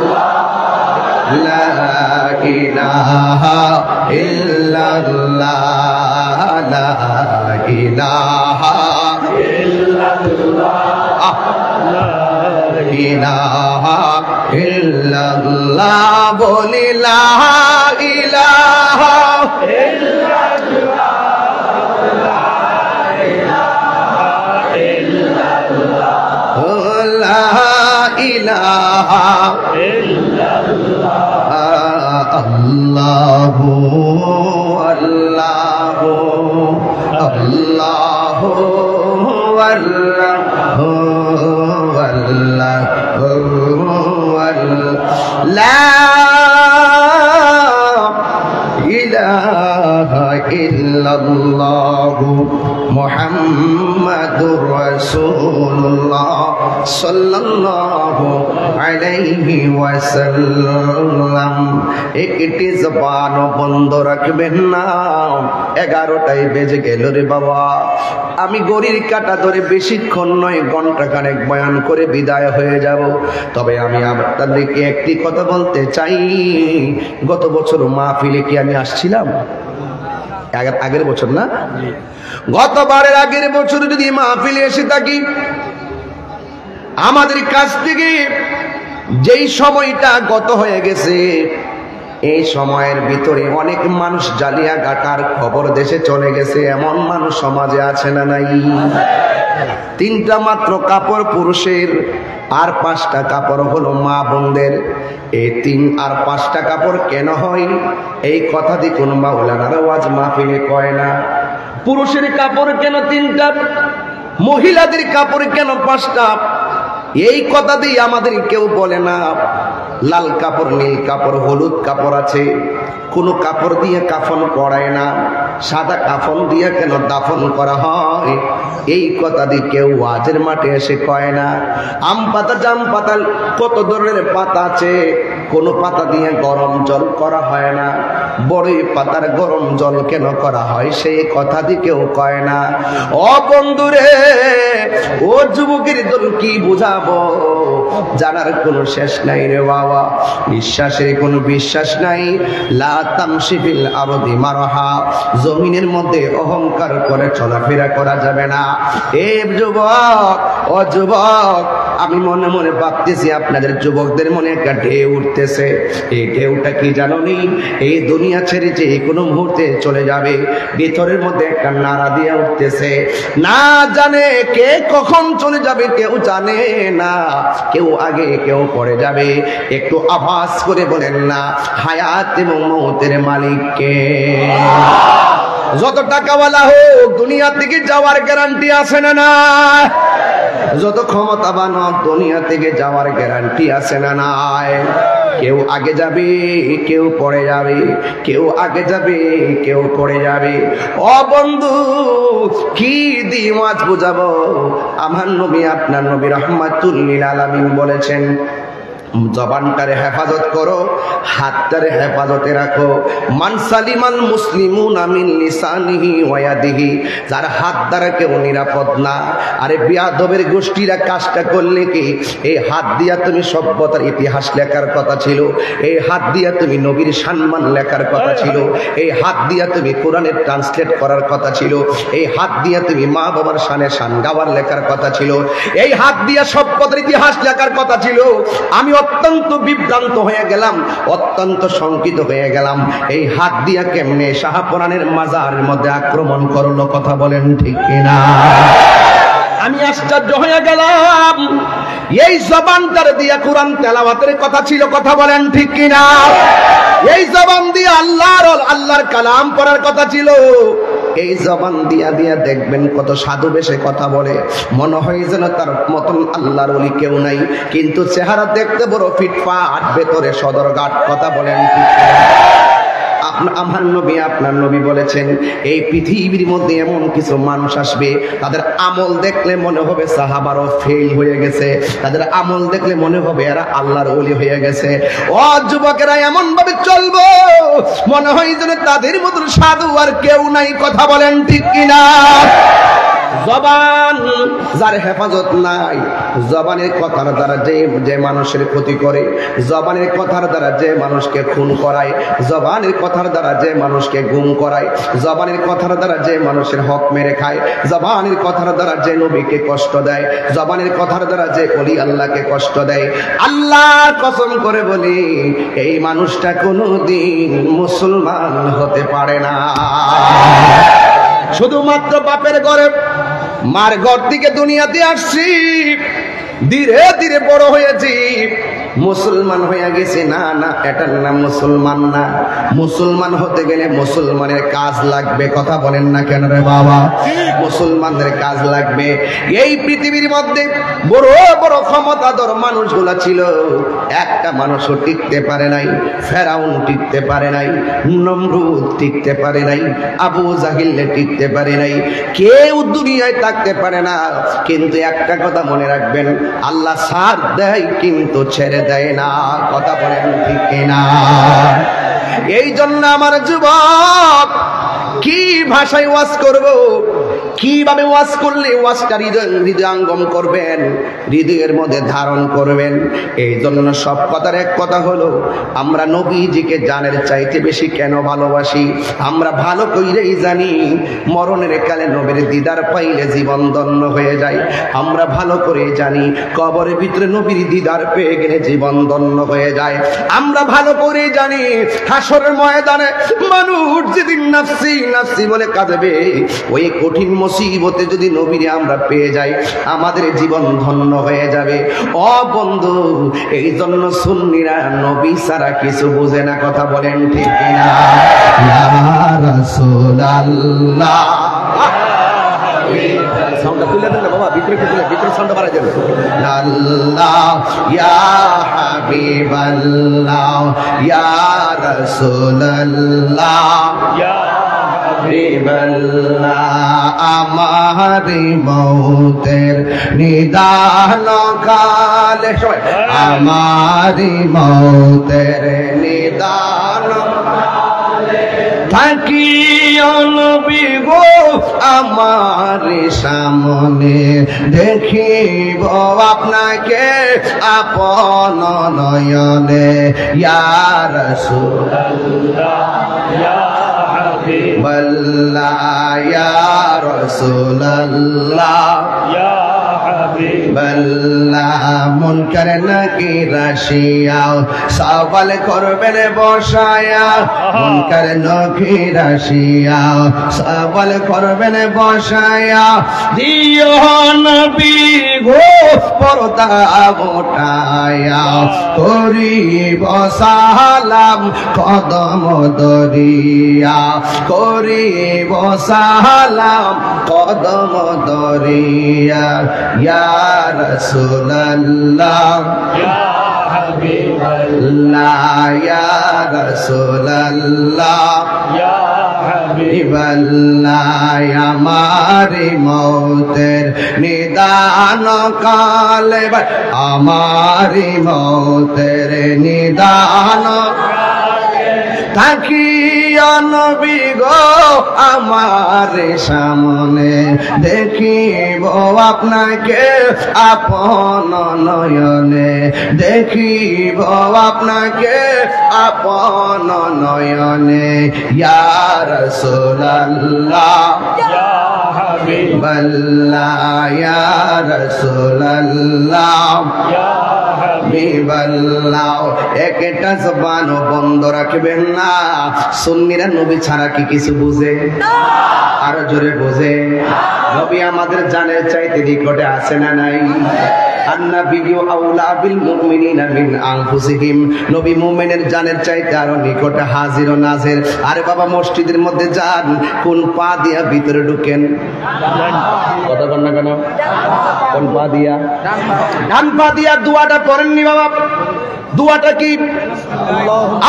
লা ইলাহা ইল্লাল্লাহ, লা ইলাহা ইল্লাল্লাহ, লা ইলাহা ইল্লাল্লাহ। বলি লা ইলাহা ইল্লাল্লাহ, লা ইলাহা ইল্লাল্লাহ, লা ইলাহা ইল্লাল্লাহ। আল্লাহু আল্লাহু আল্লাহু আল্লাহু আল্লাহু লা ইলাহা ইল্লাল্লাহু মুহাম্মাদুর রাসূলুল্লাহ সাল্লাল্লাহু আলাইহি ওয়াসাল্লাম। একটি জবান বন্ধ রাখবেন না। 11টায় বেজে গেল রে বাবা। আমি ঘড়ির কাঁটা ধরে বেশিক্ষণ নয়, ঘন্টা খানেক বয়ান করে বিদায় হয়ে যাব। তবে আমি আপনাদেরকে একটি কথা বলতে চাই। গত বছর মাহফিলে কি আমি আসছিলাম? আগের বছর না, গতবারের আগের বছর যদি মাহফিলে এসে থাকি, আমাদের কাছ থেকে যেই সময়টা গত হয়ে গেছে, এই সময়ের ভিতরে অনেক মানুষ জালিয়া গাটার খবর দেশে চলে গেছে। এমন মানুষ সমাজে আছে না নাই? 3টা মাত্র কাপড় পুরুষের, আর 5টা কাপড় হলো মা বোনদের। এই 3 আর 5টা কাপড় কেন হয়? এই কথা দিয়ে কোন মাওলানার ওয়াজ মাহফিলে কয় না। পুরুষের কাপড় কেন 3টা, মহিলাদের কাপড় কেন 5টা? এই কথা দিয়ে আমাদের কেউ বলে না। লাল কাপড়, নীল কাপড়, হলুদ কাপড় আছে, কোনো কাপড় দিয়ে কাফন পরায় না, সাদা কাফন দিয়ে কেন দাফন করা হয় এই কথা দিয়ে কেউ ওয়াজের মাঠে এসে কয় না। আম পাতা, জাম পাতা, কত ধরনের পাতা আছে, কোনো পাতা দিয়ে গরম জল করা হয় না, বড়ই পাতার গরম জল কেন করা হয় সেই কথা দিয়ে কেউ কয় না। ও বন্ধুরে, ও যুবকের দল কি বুঝাবো, জানার কোনো শেষ নাই রে বাবা, বিশ্বাসের কোনো বিশ্বাস নাই। লা তামশি ফিল আরদি মারহা, জমিনের মধ্যে অহংকার করে চলাফেরা করা যাবে না। এ যুবক, ও যুবক, আমি মনে মনে ভাবতেছি আপনাদের যুবকদের মনে একটা ঢেউ উঠতেছে। এই ঢেউটা কি জানোনি? এই দুনিয়া ছেড়ে যে কোনো মুহূর্তে চলে যাবে, ভিতরের মধ্যে একটা নাড়া দিয়ে উঠতেছে। না জানে কে কখন চলে যাবে, কেউ জানে না, কেউ আগে কেউ পরে যাবে। একটু আভাস করে বলেন না, হায়াত এবং মৌতের মালিক কে? যত টাকাওয়ালা হোক দুনিয়া থেকে যাওয়ার গ্যারান্টি আছে না না? যত ক্ষমতাবান হোক দুনিয়া থেকে যাওয়ার গ্যারান্টি আছে না নাই? কেউ আগে যাবে, কেউ পরে যাবে, কেউ আগে যাবে, কেউ পরে যাবে। ও বন্ধু, কি দিয়ে মাছ বুঝাবো? আমার নবী, আপনার নবী রাহমাতুল লিল আলামিন বলেছেন, জবানটারে হেফাজত করো, হাতটারে হেফাজতে রাখো। মান সালিমাল মুসলিমুনা মিন লিসানিহি ওয়া ইয়াদিহি, যার হাত দ্বারা কেউ নিরাপদ না। আরে বিয়াদবের গোষ্ঠীরা কাজটা করলে কি, এই হাত দিয়া তুমি সভ্যতার ইতিহাস লেখার কথা ছিল, এই হাত দিয়া তুমি নবীর সম্মান লেখার কথা ছিল, এই হাত দিয়া তুমি কোরআনের ট্রান্সলেট করার কথা ছিল, এই হাত দিয়া তুমি মা বাবার শানে শান গাওয়ার লেখার কথা ছিল, এই হাত দিয়া সভ্যতার ইতিহাস লেখার কথা ছিল। আমি অত্যন্ত বিভ্রান্ত হয়ে গেলাম, অত্যন্ত শঙ্কিত হয়ে গেলাম। এই হাত দিয়া কেমনে শাহপুরানের মাজারের মধ্যে আক্রমণ করলো, কথা বলেন ঠিক কিনা? আমি আশ্চর্য হয়ে গেলাম। এই জবানটার দিয়া কোরআন তেলাওয়াতের কথা ছিল, কথা বলেন ঠিক কিনা? এই জবান দিয়ে আল্লাহর কালাম পড়ার কথা ছিল। এই জবান দিয়া দিয়া দেখবেন কত সাধু বেশে কথা বলে, মনে হয় যেন তার মতন আল্লাহর ওলি কেউ নাই, কিন্তু চেহারা দেখতে বড় ফিটফাট, ভেতরে সদরঘাট, কথা বলেন ঠিক কিনা? আমার নবী, আপনার নবী বলেছেন, এই পৃথিবীর মধ্যে এমন কিছু মানুষ আসবে, তাদের আমল দেখলে মনে হবে সাহাবারও ফেল হয়ে গেছে, তাদের আমল দেখলে মনে হবে এরা আল্লাহর ওলি হয়ে গেছে। ও যুবকেরা, এমন ভাবে চলবো মনে হয় যেন তাদের মতন সাধু আর কেউ নাই, কথা বলেন ঠিক কিনা? জবান যার হেফাজত নাই, জবানের কথার দ্বারা যে মানুষের ক্ষতি করে, জবানের কথার দ্বারা যে মানুষকে খুন করায়, জবানের কথার দ্বারা যে মানুষকে গুম করায়, জবানের কথার দ্বারা যে মানুষের হক মেরে খায়, জবানের কথার দ্বারা যে নবীকে কষ্ট দেয়, জবানের কথার দ্বারা যে ওলি আল্লাহকে কষ্ট দেয়, আল্লাহর কসম করে বলি এই মানুষটা কোনোদিন মুসলমান হতে পারে না। শুধুমাত্র বাপের ঘরে মার ঘর থেকে দুনিয়াতে আসছি, ধীরে ধীরে বড় হয়েছি, মুসলমান হয়ে গেছে না, না এটার নাম মুসলমান না। মুসলমান হতে গেলে মুসলমানের কাজ লাগবে, কথা বলেন না কেন রে বাবা? মুসলমানদের কাজ লাগবে। এই পৃথিবীর মধ্যে বড় বড় ক্ষমতাধর মানুষগুলা ছিল, একটা মানুষও টিকতে পারে নাই। ফেরাউন টিকতে পারে নাই, নমরুদ টিকতে পারে নাই, আবু জাহিল টিকতে পারে নাই, কেউ দুনিয়ায় থাকতে পারে না। কিন্তু একটা কথা মনে রাখবেন, আল্লাহ সাথ দেয় কিন্তু ছেড়ে দেয় না, কথা বলেন ঠিক না? এই জন্য আমার যুবক, কি ভাষায় ওয়াজ করব, কিভাবে ওয়াজ করলে ওয়াজটা হৃদয়ঙ্গম করবেন, হৃদয়ের মধ্যে ধারণ করবেন। এই জন্য সব কথার এক কথা হলো, আমরা নবীজিকে জানের চাইতে বেশি কেন ভালোবাসি? আমরা ভালো কইরেই জানি মরণের কালে নবীর দিদার পাইলে জীবন ধন্য হয়ে যায়। আমরা ভালো করে জানি কবরের ভিতরে নবীর দিদার পেয়ে গেলে জীবন ধন্য হয়ে যায়। আমরা ভালো করে জানি হাসরের ময়দানে মানুষ যেদিন নাফসি নাফসি বলে কাঁদবে, ওই কঠিন মুসিবতে যদি নবীরে আমরা পেয়ে যাই, আমাদের জীবন ধন্য হয়ে যাবে। ও বন্ধু, এই জন্য সুন্নিরা নবী ছাড়া কিছু বুঝে না, কথা বলেন ঠিক না? ইয়া রাসূলুল্লাহ সাউন্ডটা তুলে দেন না বাবা, ভিতরে তুলে, ভিতরে সাউন্ডটা বাড়াই দেন। আল্লাহ ইয়া হাবিবাল্লাহ ইয়া রাসূলুল্লাহ ইয়া হাবিবাল্লাহ, আমারি মৌতের নিদান কালে, আমারি মৌতের নিদান থাকিও নবী গো আমার সামনে, দেখিব আপনাকে আপন নয়নে, ইয়া রাসূলুল্লাহ ইয়া হাবিবাল্লাহ ইয়া রাসূলুল্লাহ ইয়া হাবিবাল্লাহ, মুনকার নাকির আসিয়াও সওয়াল করবেন বসায়া, মুনকার নাকির আসিয়াও সওয়াল করবেন বসায়া, দিও নবী গো পর্দা ওঠায়া, করিব সালাম কদম দরিয়া, করিব সালাম কদম দরিয়া, ইয়া রাসূলুল্লাহ ইয়া হাবিবাল্লাহ ইয়া রাসূলুল্লাহ ইয়া হাবিবাল্লাহ, আমারি মৌতের নিদান কালে, আমারি মৌতের নিদান থাকিও নবী গো আমার সামনে, দেখিব আপনাকে আপন নয়নে, দেখিব আপনাকে আপন নয়নে, ইয়া রাসূলুল্লাহ ইয়া হাবিবাল্লাহ ইয়া রাসূলুল্লাহ ইয়া হাবিবাল্লাহ, একটা জবান বন্ধ রাখবেন না। সুন্নিরা নবী ছাড়া কি কিছু বুঝে? আরো জোরে বোঝে। নবী আমাদের জানের চাইতে নিকটে আছে না নাই? আন-নাবিয়্যু আউলা বিল মুমিনিনা মিন আনফুসিহিম, নবী মুমিনের জানের চাইতে আরো নিকটে হাজির ও নাজির। আরে বাবা, মসজিদের মধ্যে যান, কোন পা দিয়া ভিতরে ঢুকেন? কথা বল না কেন? কোন পা দিয়া? ডান পা দিয়া দোয়াটা পড়েননি বাবা? দোয়াটা কি?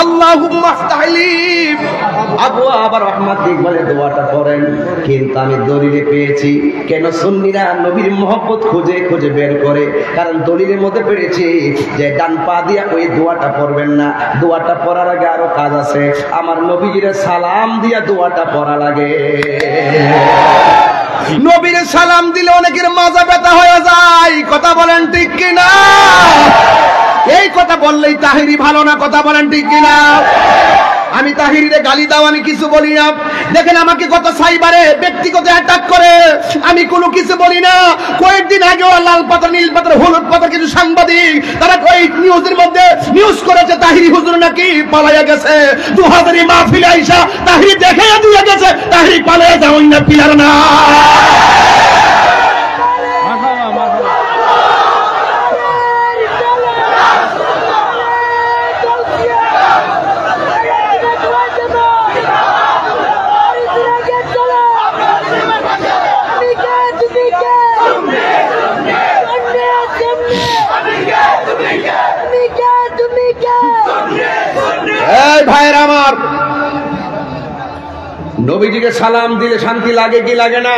আল্লাহুম্মা আফতাহলি আবওয়াব রাহমাতিক বলে দোয়াটা পড়েন। কিন্তু আমি দলিলে পেয়েছি, কেন সুন্নিরা নবীর মহব্বত খুঁজে খুঁজে বের করে, কারণ দলিলের মধ্যে পেয়েছি যে ডান পা দিয়া ওই দোয়াটা পড়বেন না। দোয়াটা পড়ার আগে আরো কাজ আছে, আমার নবীর সালাম দিয়া দোয়াটা পড়া লাগে। নবীর সালাম দিলে অনেকের মাজা ব্যথা হয়ে যায়, কথা বলেন ঠিক কিনা? এই কথা বললেই তাহিরি ভালো না, কথা বলেন ঠিক কিনা? আমি তাহিরিরে গালি দাও, আমি কিছু বলি না। দেখেন আমাকে কত সাইবারে ব্যক্তিগত অ্যাটাক করে, আমি কোনো কিছু বলি না। কয়েকদিন আগেও লাল পাতা নীল পাতা হলুদ পাতা কিছু সাংবাদিক তারা ওই নিউজের মধ্যে নিউজ করেছে তাহিরি হুজুর নাকি পালাইয়া গেছে। 2000 মাহফিলে আইসা তাহিরি দেখে দিয়ে গেছে, তাহিরি পালাইয়া যাও না পিলার না। ভাইয়ের আমার, নবীজিকে সালাম দিলে শান্তি লাগে কি লাগে না?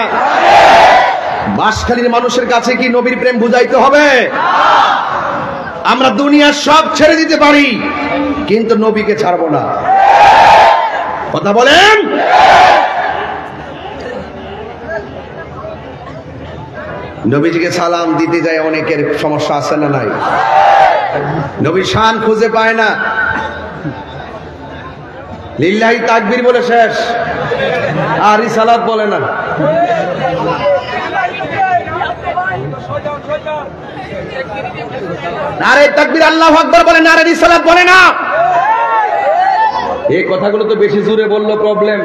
বাঁশখালীর মানুষের কাছে কি নবীর প্রেম বুঝাইতে হবে? আমরা দুনিয়ার সব ছেড়ে দিতে পারি, কিন্তু নবীকে ছাড়বো না। কথা বলেন। নবীজিকে সালাম দিতে যায় অনেকের সমস্যা আছে না নাই? নবীর শান খুঁজে পায় না, লিল্লাহি তাকবীর বলে শেষ, আর রিসালাত বলে না। নারে তাকবীর আল্লাহু আকবার বলে, নারে রিসালাত বলে না। এই কথাগুলো তো বেশি জোরে বললো প্রবলেম।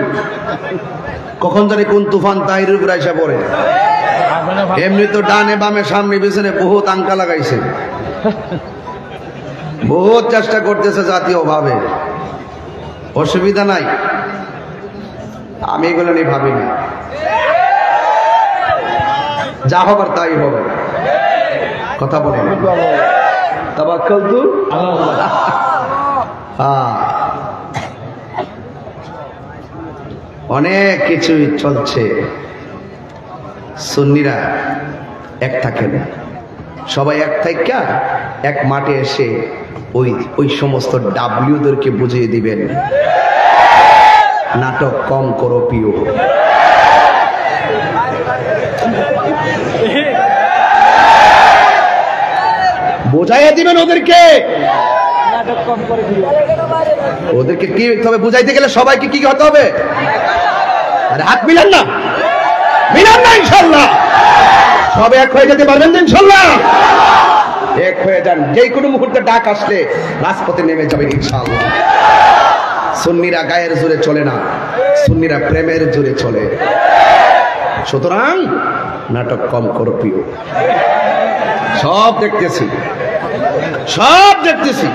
কখন জানি কোন তুফান তাহিরের উপর আইসা পড়ে। এমনি তো ডানে বামে সামনে পিছনে বহুত আঙ্কা লাগাইছে, বহুত চেষ্টা করতেছে জাতীয় ভাবে, অসুবিধা নাই, আমি এগুলো নিয়ে ভাবিনি। যা হবার তাই হবে। কথা বলেন তাওয়াক্কালতু আলাল্লাহ। অনেক কিছুই চলছে, সুন্নিরা এক থাকেন, সবাই এক থাইকা এক মাঠে এসে ওই সমস্ত ডাব্লিউদেরকে বুঝিয়ে দিবেন নাটক কম করো পিও। বোঝাইয়া দিবেন ওদেরকে, ওদেরকে কি তবে বুঝাইতে গেলে সবাইকে কি হতে হবে? আরে হাত মিলান না, মিলান না, ইনশাল্লাহ সবে এক হয়ে যেতে পারবেন ইনশাল্লাহ। এক হয়ে যান, যে কোনো মুহূর্তে ডাক আসলে রাজপথে নেমে যাবেন ইনশাল্লাহ। সুন্নিরা গায়ের জোরে চলে না, সুন্নিরা প্রেমের জোরে চলে। সুতরাং নাটক কম করো প্রিয়। সব দেখতেছি, সব দেখতেছি,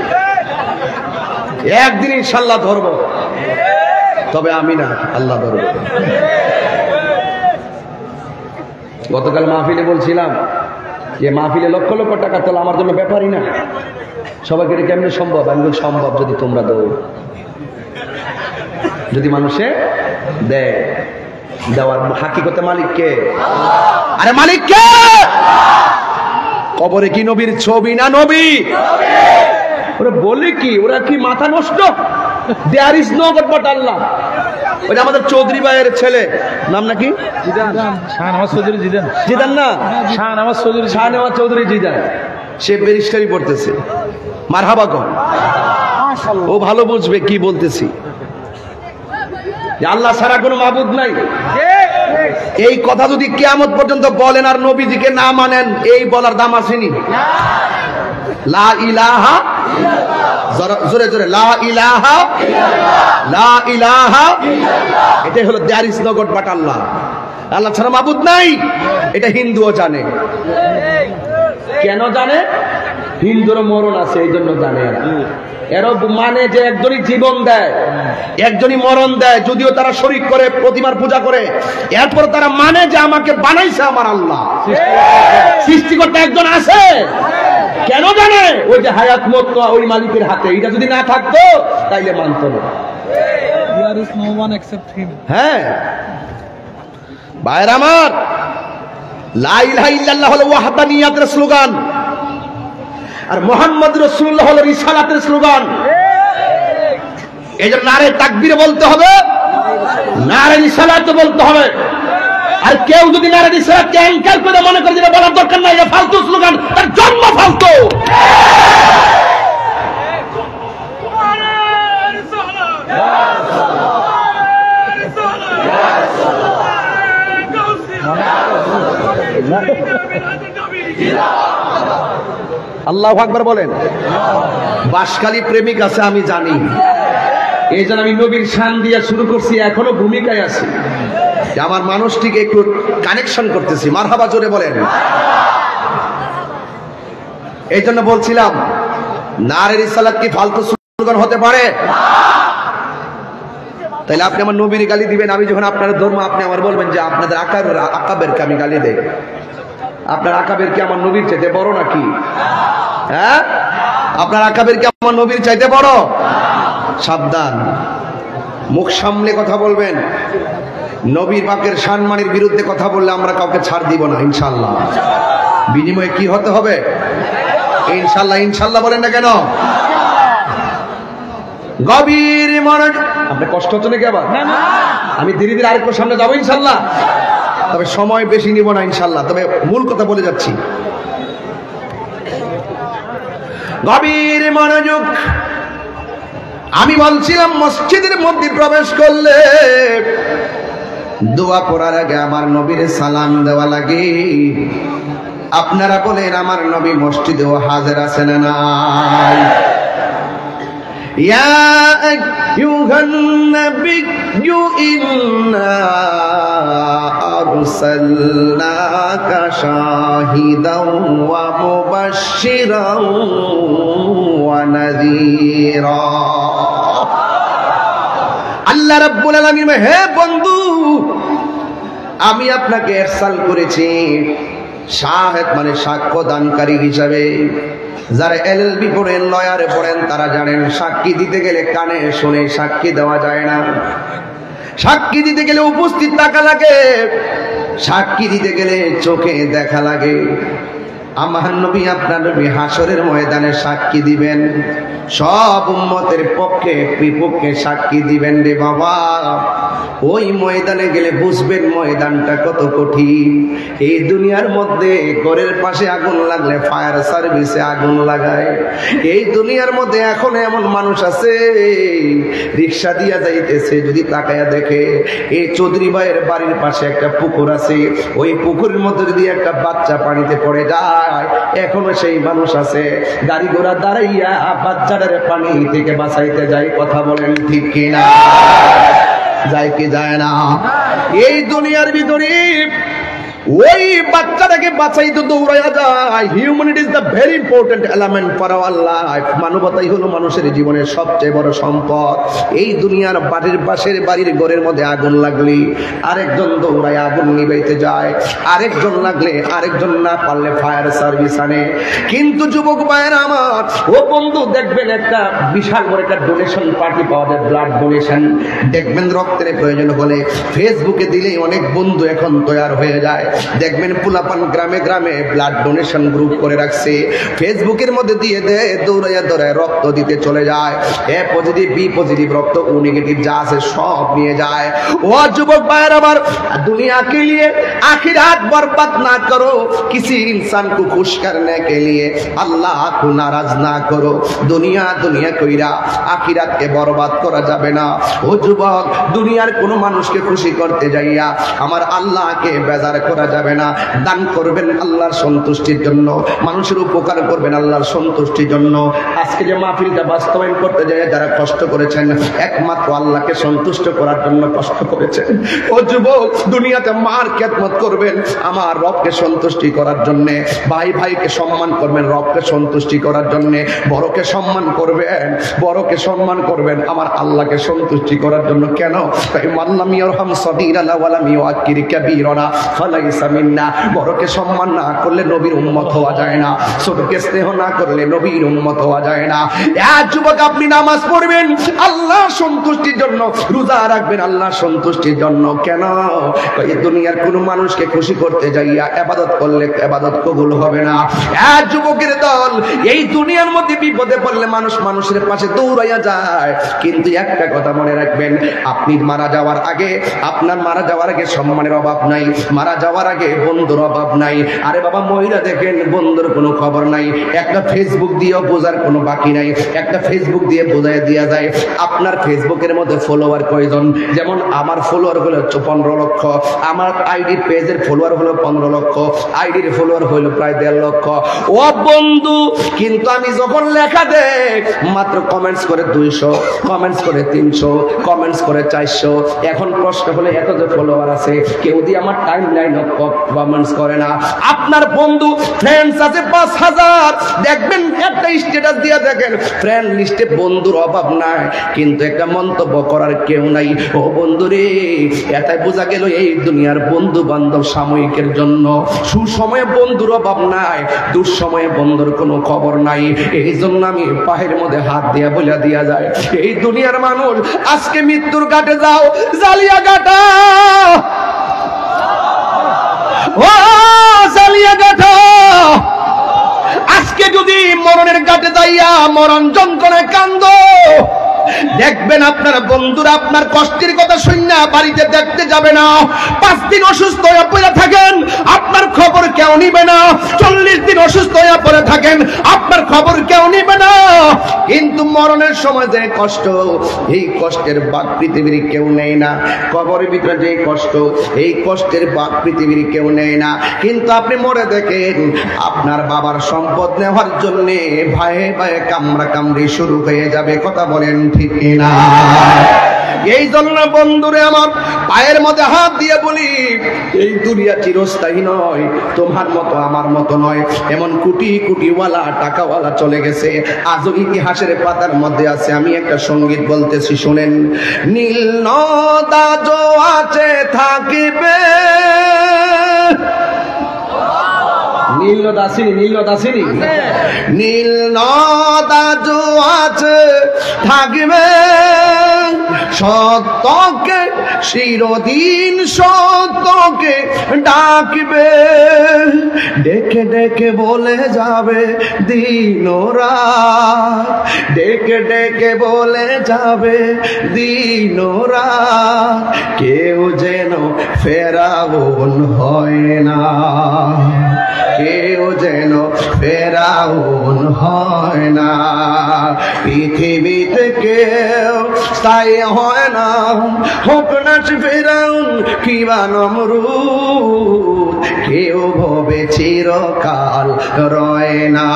একদিন ইনশাল্লাহ ধরব, তবে আমি না, আল্লাহ ধরব। গতকাল মাহফিলে বলছিলাম যে মাহফিলে লক্ষ লক্ষ টাকা তোলা আমার জন্য ব্যাপারই না। সবাইকে কেমনে সম্ভব? আমি বলি সম্ভব যদি তোমরা দাও, যদি মানুষে দেয়। দেওয়ার হাকিকতে মালিককে, আরে মালিককে। কবরে কি নবীর ছবি না নবী? ওরা বলে কি, ওরা কি মাথা নষ্ট? There is no God but Allah. ওই আমাদের চৌধুরী ভাইয়ের ছেলে, নাম নাকি শাহনওয়াজ চৌধুরী জিদান, জিদান না, শাহনওয়াজ চৌধুরী, শাহনওয়াজ চৌধুরী জিদান, সে ব্যারিস্টারি পড়তেছে। মারহাবা কম, ও ভালো বুঝবে কি বলতেছি। আল্লাহ ছাড়া কোনো মাবুদ নাই, এই কথা যদি কিয়ামত পর্যন্ত বলেন আর নবীজিকে না মানেন, এই বলার দাম আসেনি। লা ইলাহা, জোরে জোরে লা ইলাহা, লা ইলাহা, এটাই হলো there is no God but Allah. Allah ছাড়া মাবুদ নাই, এটা হিন্দুও জানে। কেন জানে? হিন্দুরও মরণ আছে, এই জন্য জানে। এরও মানে যে একজনই জীবন দেয়, একজনই মরণ দেয়, যদিও তারা শরীক করে, প্রতিমার পূজা করে, এরপর তারা মানে যে আমাকে বানাইছে আমার আল্লাহ, সৃষ্টিকর্তা একজন আছে। কেন জানে? ওই যে হায়াত মত ওই মালিকের হাতে, এটা যদি না থাকতো তাইলে মানতো না। হ্যাঁ ভাইরা আমার, লা ইলাহা ইল্লাল্লাহ হলো ওয়াহদানিয়াতের স্লোগান, আর মুহাম্মদ রাসূলুল্লাহ হলো রিসালাতের স্লোগান। এই জন্য নারে তাকবীর বলতে হবে, নারে রিসালাত বলতে হবে। আর কেউ যদি নারে রিসালাতকে অ্যাঙ্কার করে মনে করে যেটা বলার দরকার নাই, এটা ফালতু স্লোগান, তার জন্ম ফালতু। আল্লাহু আকবার বলেন। বাসখালী প্রেমিক আছে আমি জানি, এই জন্য আমি নবীর শান দিয়ে শুরু করছি, এখনো ভূমিকায় আছি, আমার মানুষটিকে একটু কানেকশন করতেছি। মারহাবা জোরে বলেন। এই জন্য বলছিলাম নারে রিসালাত কি ফালতু স্লোগান হতে পারে? তাইলে আপনি আমার নবীর গালি দিবেন, আমি যখন আপনার ধর্ম, আপনি আমার বলবেন যে আপনাদের আকাবেরকে আমি গালি দেই। আপনার আকাবের কি আমার নবীর চাইতে বড় নাকি? হ্যাঁ, আপনার আকাবের কি আমার নবীর চাইতে বড়? সাবধান, মুখ সামলে কথা বলবেন। নবীর পাকের সম্মানের বিরুদ্ধে কথা বললে আমরা কাউকে ছাড় দিব না ইনশাআল্লাহ। বিনিময়ে কি হতে হবে? ইনশাআল্লাহ। ইনশাআল্লাহ বলেন না কেন? গভীর মনোযোগ। আপনি কষ্ট হচ্ছে নাকি আবার? আমি ধীরে ধীরে আরেকটু সামনে যাবো ইনশাআল্লাহ, তবে সময় বেশি নিব না ইনশাআল্লাহ। তবে মূল কথা বলে যাচ্ছি, গভীর মনোযোগ। আমি বলছিলাম মসজিদের মধ্যে প্রবেশ করলে দোয়া করার আগে আমার নবীর সালাম দেওয়া লাগে। আপনারা বলেন আমার নবী মসজিদেও হাজির আছেন না নাই? ইয়া আইয়ুহান নাবিয়্যু ইন্না আরসালনাকা শাহিদাও ওয়া মুবাশশিরাও ওয়া নাযীরা। আল্লাহ রাব্বুল আলামিন, হে বন্ধু, আমি আপনাকে ইরসাল করেছি শাহেদ মানে সাক্ষ্য দানকারী হিসাবে। যারা এলএলবি পড়েন, লয়ারে পড়েন, তারা জানেন সাক্ষী দিতে গেলে কানে শুনে সাক্ষী দেওয়া যায় না। সাক্ষী দিতে গেলে উপস্থিত থাকা লাগে, সাক্ষী দিতে গেলে চোখে দেখা লাগে। আমার নবী আপনার নবী হাসরের ময়দানে সাক্ষী দিবেন, সব উম্মতের পক্ষে বিপক্ষে সাক্ষী দিবেন রে বাবা। ওই ময়দানে গেলে বুঝবেন ময়দানটা কত কঠিন। এই দুনিয়ার মধ্যে ঘরের পাশে আগুন লাগলে ফায়ার সার্ভিসে আগুন লাগায়। এই দুনিয়ার মধ্যে এখন এমন মানুষ আছে রিক্সা দিয়া যাইতেছে, যদি তাকায়া দেখে এই চৌধুরী ভাইয়ের বাড়ির পাশে একটা পুকুর আছে, ওই পুকুরের মধ্যে যদি একটা বাচ্চা পানিতে পড়ে যায়, এখনো সেই মানুষ আছে গাড়ি ঘোড়া দাঁড়াইয়া বাচ্চাটারে পানি থেকে বাঁচাইতে যায়। কথা বলেন ঠিক কিনা? যায় কি যায় না? এই দুনিয়ার ভিতরে ওই বাচ্চাটাকে বাঁচাইতে দৌড়াইয়া যায়। Humanity is the very important element for our life. মানবতাই হলো মানুষের জীবনের সবচেয়ে বড় সম্পদ। এই দুনিয়ার বাড়ির পাশের বাড়ির ঘরের মধ্যে আগুন লাগলে আরেকজন দৌড়ায় আগুন নিভাইতে যায়, আরেকজন লাগলে আরেকজন, না পারলে ফায়ার সার্ভিস আনে। কিন্তু যুবক ভাইয়েরা আমার, ও বন্ধু দেখবেন একটা বিশাল বড় একটা ডোনেশন পার্টি পাওয়া যায়, ব্লাড ডোনেশন। দেখবেন রক্তের প্রয়োজন হলে ফেসবুকে দিলেই অনেক বন্ধু এখন তৈরি হয়ে যায়। দেখবেন পুলাপান গ্রামে গ্রামে ব্লাড ডোনেশন গ্রুপ করে রাখছে, ফেসবুকের মধ্যে দিয়ে দেয়, দৌড়াইয়া দৌড়ায় রক্ত দিতে চলে যায়। এ পজিটিভ, বি পজিটিভ রক্ত, ও নেগেটিভ যা আছে সব নিয়ে যায়। ও যুবক ভাইয়ের আমার, दुनिया के लिए आखिरात बर्बाद ना करो, किसी इंसान को खुश करने के लिए अल्लाह को नाराज ना करो। दुनिया दुनिया কইরা আখিরাতকে বরবাদ করা যাবে না। ও যুবক, দুনিয়ার কোনো মানুষকে খুশি করতে যাইয়া আমার আল্লাহকে বেজার করা যাবে না। দান করবেন আল্লাহর সন্তুষ্টির জন্য, মানুষের উপকার করবেন আল্লাহর সন্তুষ্টির জন্য। আজকে যে মাহফিলটা বাস্তবায়ন করতে যায় যারা কষ্ট করেছেন, একমাত্র আল্লাহকে সন্তুষ্ট করার জন্য কষ্ট করেছেন। ও যুবক, দুনিয়াতে মার খেদমত করবেন আমার রবকে সন্তুষ্টি করার জন্য, ভাই ভাইকে সম্মান করবেন রবকে সন্তুষ্টি করার জন্য, বড়কে সম্মান করবেন, বড়কে সম্মান করবেন আমার আল্লাহকে সন্তুষ্টি করার জন্য। কেন? মাল্লাম ইয়ারহাম সাগীরানা ওয়া লাম ইউআক্কির কাবীরানা ফালাইসা মিন্না। বড়কে সম্মান না করলে নবীর উম্মত হওয়া যায় না, ছোটকে স্নেহ না করলে নবীর উম্মত হওয়া যায় না। এক যুবক, আপনি নামাজ পড়বেন আল্লাহর সন্তুষ্টির জন্য, রোজা রাখবেন আল্লাহর সন্তুষ্টির জন্য। কেন? এই দুনিয়ার কোন মানুষকে খুশি করতে যাইয়া ইবাদত করলে ইবাদত কবুল হবে না। এক যুবকের দল এই দুনিয়ার মধ্যে বিপদে পড়লে মানুষ মানুষের পাশে দৌড়াইয়া যায়, কিন্তু একটা কথা মনে রাখবেন, আপনি মারা যাওয়ার আগে, আপনার মারা যাওয়ার আগে সম্মানের অভাব নাই, মারা যাওয়ার আগে বন্ধুর অভাব নাই। আরে বাবা, মহিলা দেখেন বন্ধুর কোনো খবর নাই, একটা ফেসবুক দিয়েও বোঝার কোনো বাকি নাই, একটা ফেসবুক দিয়ে বোঝাই দেওয়া যায়। আপনার ফেসবুকের মধ্যে ফলোয়ার কয়জন? যেমন আমার ফলোয়ার হলো 15 লক্ষ, আমার আইডির পেজের ফলোয়ার হলো 15 লক্ষ, আইডির ফলোয়ার হলো প্রায় 1.5 লক্ষ। ও বন্ধু, কিন্তু আমি যখন লেখা দেখ মাত্র কমেন্টস করে 200, কমেন্টস করে 300, কমেন্টস করে 400। এখন প্রশ্ন হলে এত যে ফলোয়ার আছে, কেউ দিয়ে আমার টাইম লাইন কমেন্টস করে না। আপনার বন্ধু ফ্রেন্ডস আছে 5000, দেখবেন একটা স্ট্যাটাস দিয়ে দেখেন ফ্রেন্ড লিস্টে বন্ধুর অভাব নাই, কিন্তু একটা মন্তব্য করার কেউ নাই। ও বন্ধু রে, এটাই বোঝা গেল এই দুনিয়ার বন্ধু বান্ধব সাময়িকের জন্য। সুসময়ে বন্ধুর অভাব নাই, দুঃসময়ে বন্ধুর কোনো খবর নাই। এই জন্য আমি পায়ের মধ্যে হাত দিয়া বলে দিয়া যায়, এই দুনিয়ার মানুষ আজকে মৃত্যুর ঘাটে যাও, জালিয়া ঘাটা, ও জালিয়া ঘাটা। আজকে যদি মরণের ঘাটে যাইয়া মরণ যন্ত্রণায় কান্দো, দেখবেন আপনার বন্ধুরা আপনার কষ্টের কথা শুনে বাড়িতে দেখতে যাবে না। 5 দিন অসুস্থ হয়ে পড়ে থাকেন, আপনার খবর কেউ নিবে না। 40 দিন অসুস্থ হয়ে পড়ে থাকেন, আপনার খবর কেউ নিবে না। কিন্তু মরণের সময় যে কষ্ট, এই কষ্টের ভাগ পৃথিবীর কেউ নেয় না। কবরের ভিতরে যে কষ্ট, এই কষ্টের ভাগ পৃথিবীর কেউ নেয় না। কিন্তু আপনি মরে দেখেন আপনার বাবার সম্পদ নেওয়ার জন্য ভাইয়ে ভাইয়ে কামড়া কামড়ি শুরু হয়ে যাবে। কথা বলেন ঠিক না? এই জন্য বন্ধুরে আমার, পায়ের মধ্যে হাত দিয়ে বলি, এই দুনিয়া চিরস্থায়ী নয়, তোমার মতো আমার মতো নয়। এমন কোটি কোটিওয়ালা টাকাওয়ালা চলে গেছে, আজও ইতিহাসের পাতার মধ্যে আছে। আমি একটা সঙ্গীত বলতেছি, শুনেন। নীল নদা জো আছে থাকিবে, নীল নদ আসেনি, নীল নদ আসেনি। নীল নদ আজও আছে, থাকবে সত্যকে চিরদিন, সত্যকে ডাকবে, ডেকে ডেকে বলে যাবে দিন রাত, ডেকে ডেকে বলে যাবে দিন রাত, কেউ যেন ফেরাউন হয় না, কেউ যেন ফেরাউন হয় না। পৃথিবীতে কেউ স্থায়ী হয় না, হোক না ফেরাউন কিবা নমরুদ, কেউ ভবে চিরকাল রয় না,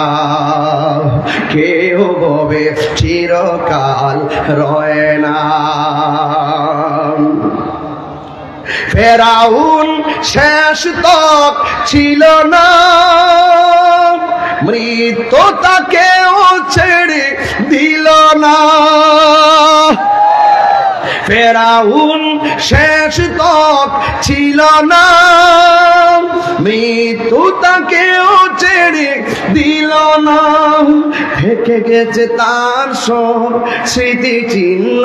কেউ ভবে চিরকাল রয় না। ফেরাউন শেষ তক ছিল না, মৃত্যু তাকেও ছেড়ে দিল না। ফেরাউন শেষ তক ছিল না, মৃত্যু তাকেও ছেড়ে দিল না। থেকে গেছে তার সব স্মৃতি চিহ্ন,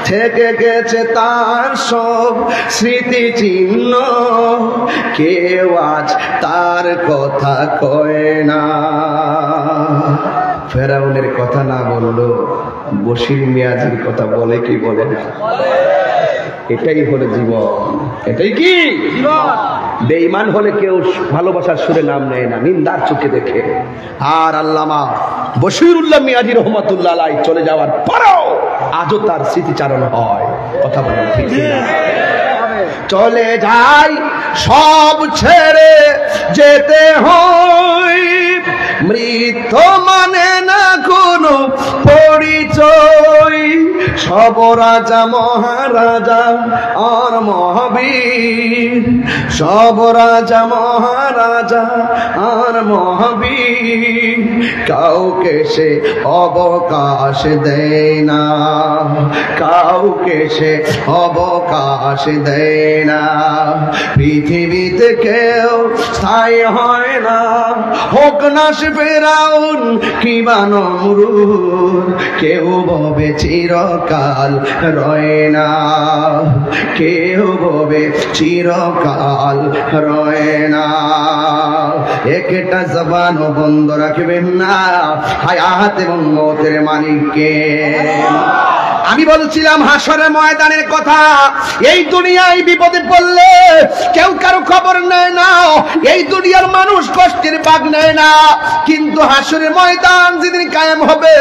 থেকে গেছে তার সব স্মৃতি চিহ্ন, কেউ আজ তার কথা কয় না। ফেরাউনের কথা না বললো, বশির মিয়াজির কথা বলে কি বলে না? এটাই হলো জীবন, এটাই কি জীবন। বেঈমান হলে কেউ ভালোবাসার সুরে নাম নেয় না, নিন্দার চোখে দেখে। আর আল্লামা বশিরুল্লাহ মিয়াজি রহমাতুল্লাহ আলাইহি চলে যাওয়ার পরেও আজও তার স্মৃতিচারণ হয়। কথা বলেন ঠিক না? চলে যাই সব ছেড়ে যেতে হয়, মৃত্যু মানে না কোনো পরিচয়। সব রাজা মহারাজা আর মহাবীর, সব রাজা মহারাজা আর মহাবীর, কাউকে সে অবকাশ দেয় না, কাউকে সে অবকাশ দেয় না। পৃথিবীতে কেউ স্থায়ী হয় না, হোক না সে ফেরাউন কিবা নমরুদ, কেউ ভবে চিরকাল রয় না, কেউ ভবে চিরকাল রয় না। একটা জবান বন্ধ রাখবেন না, হায়াত এবং মওতের মালিককে। আমি বলছিলাম হাসরের ময়দানের কথা। এই দুনিয়ায় বিপদে পড়লে কেউ কারো খবর নেয় না, এই দুনিয়ার মানুষ কষ্টের ভাগ নেয় না, কিন্তু হাসরের ময়দান যেদিন কায়েম হবে,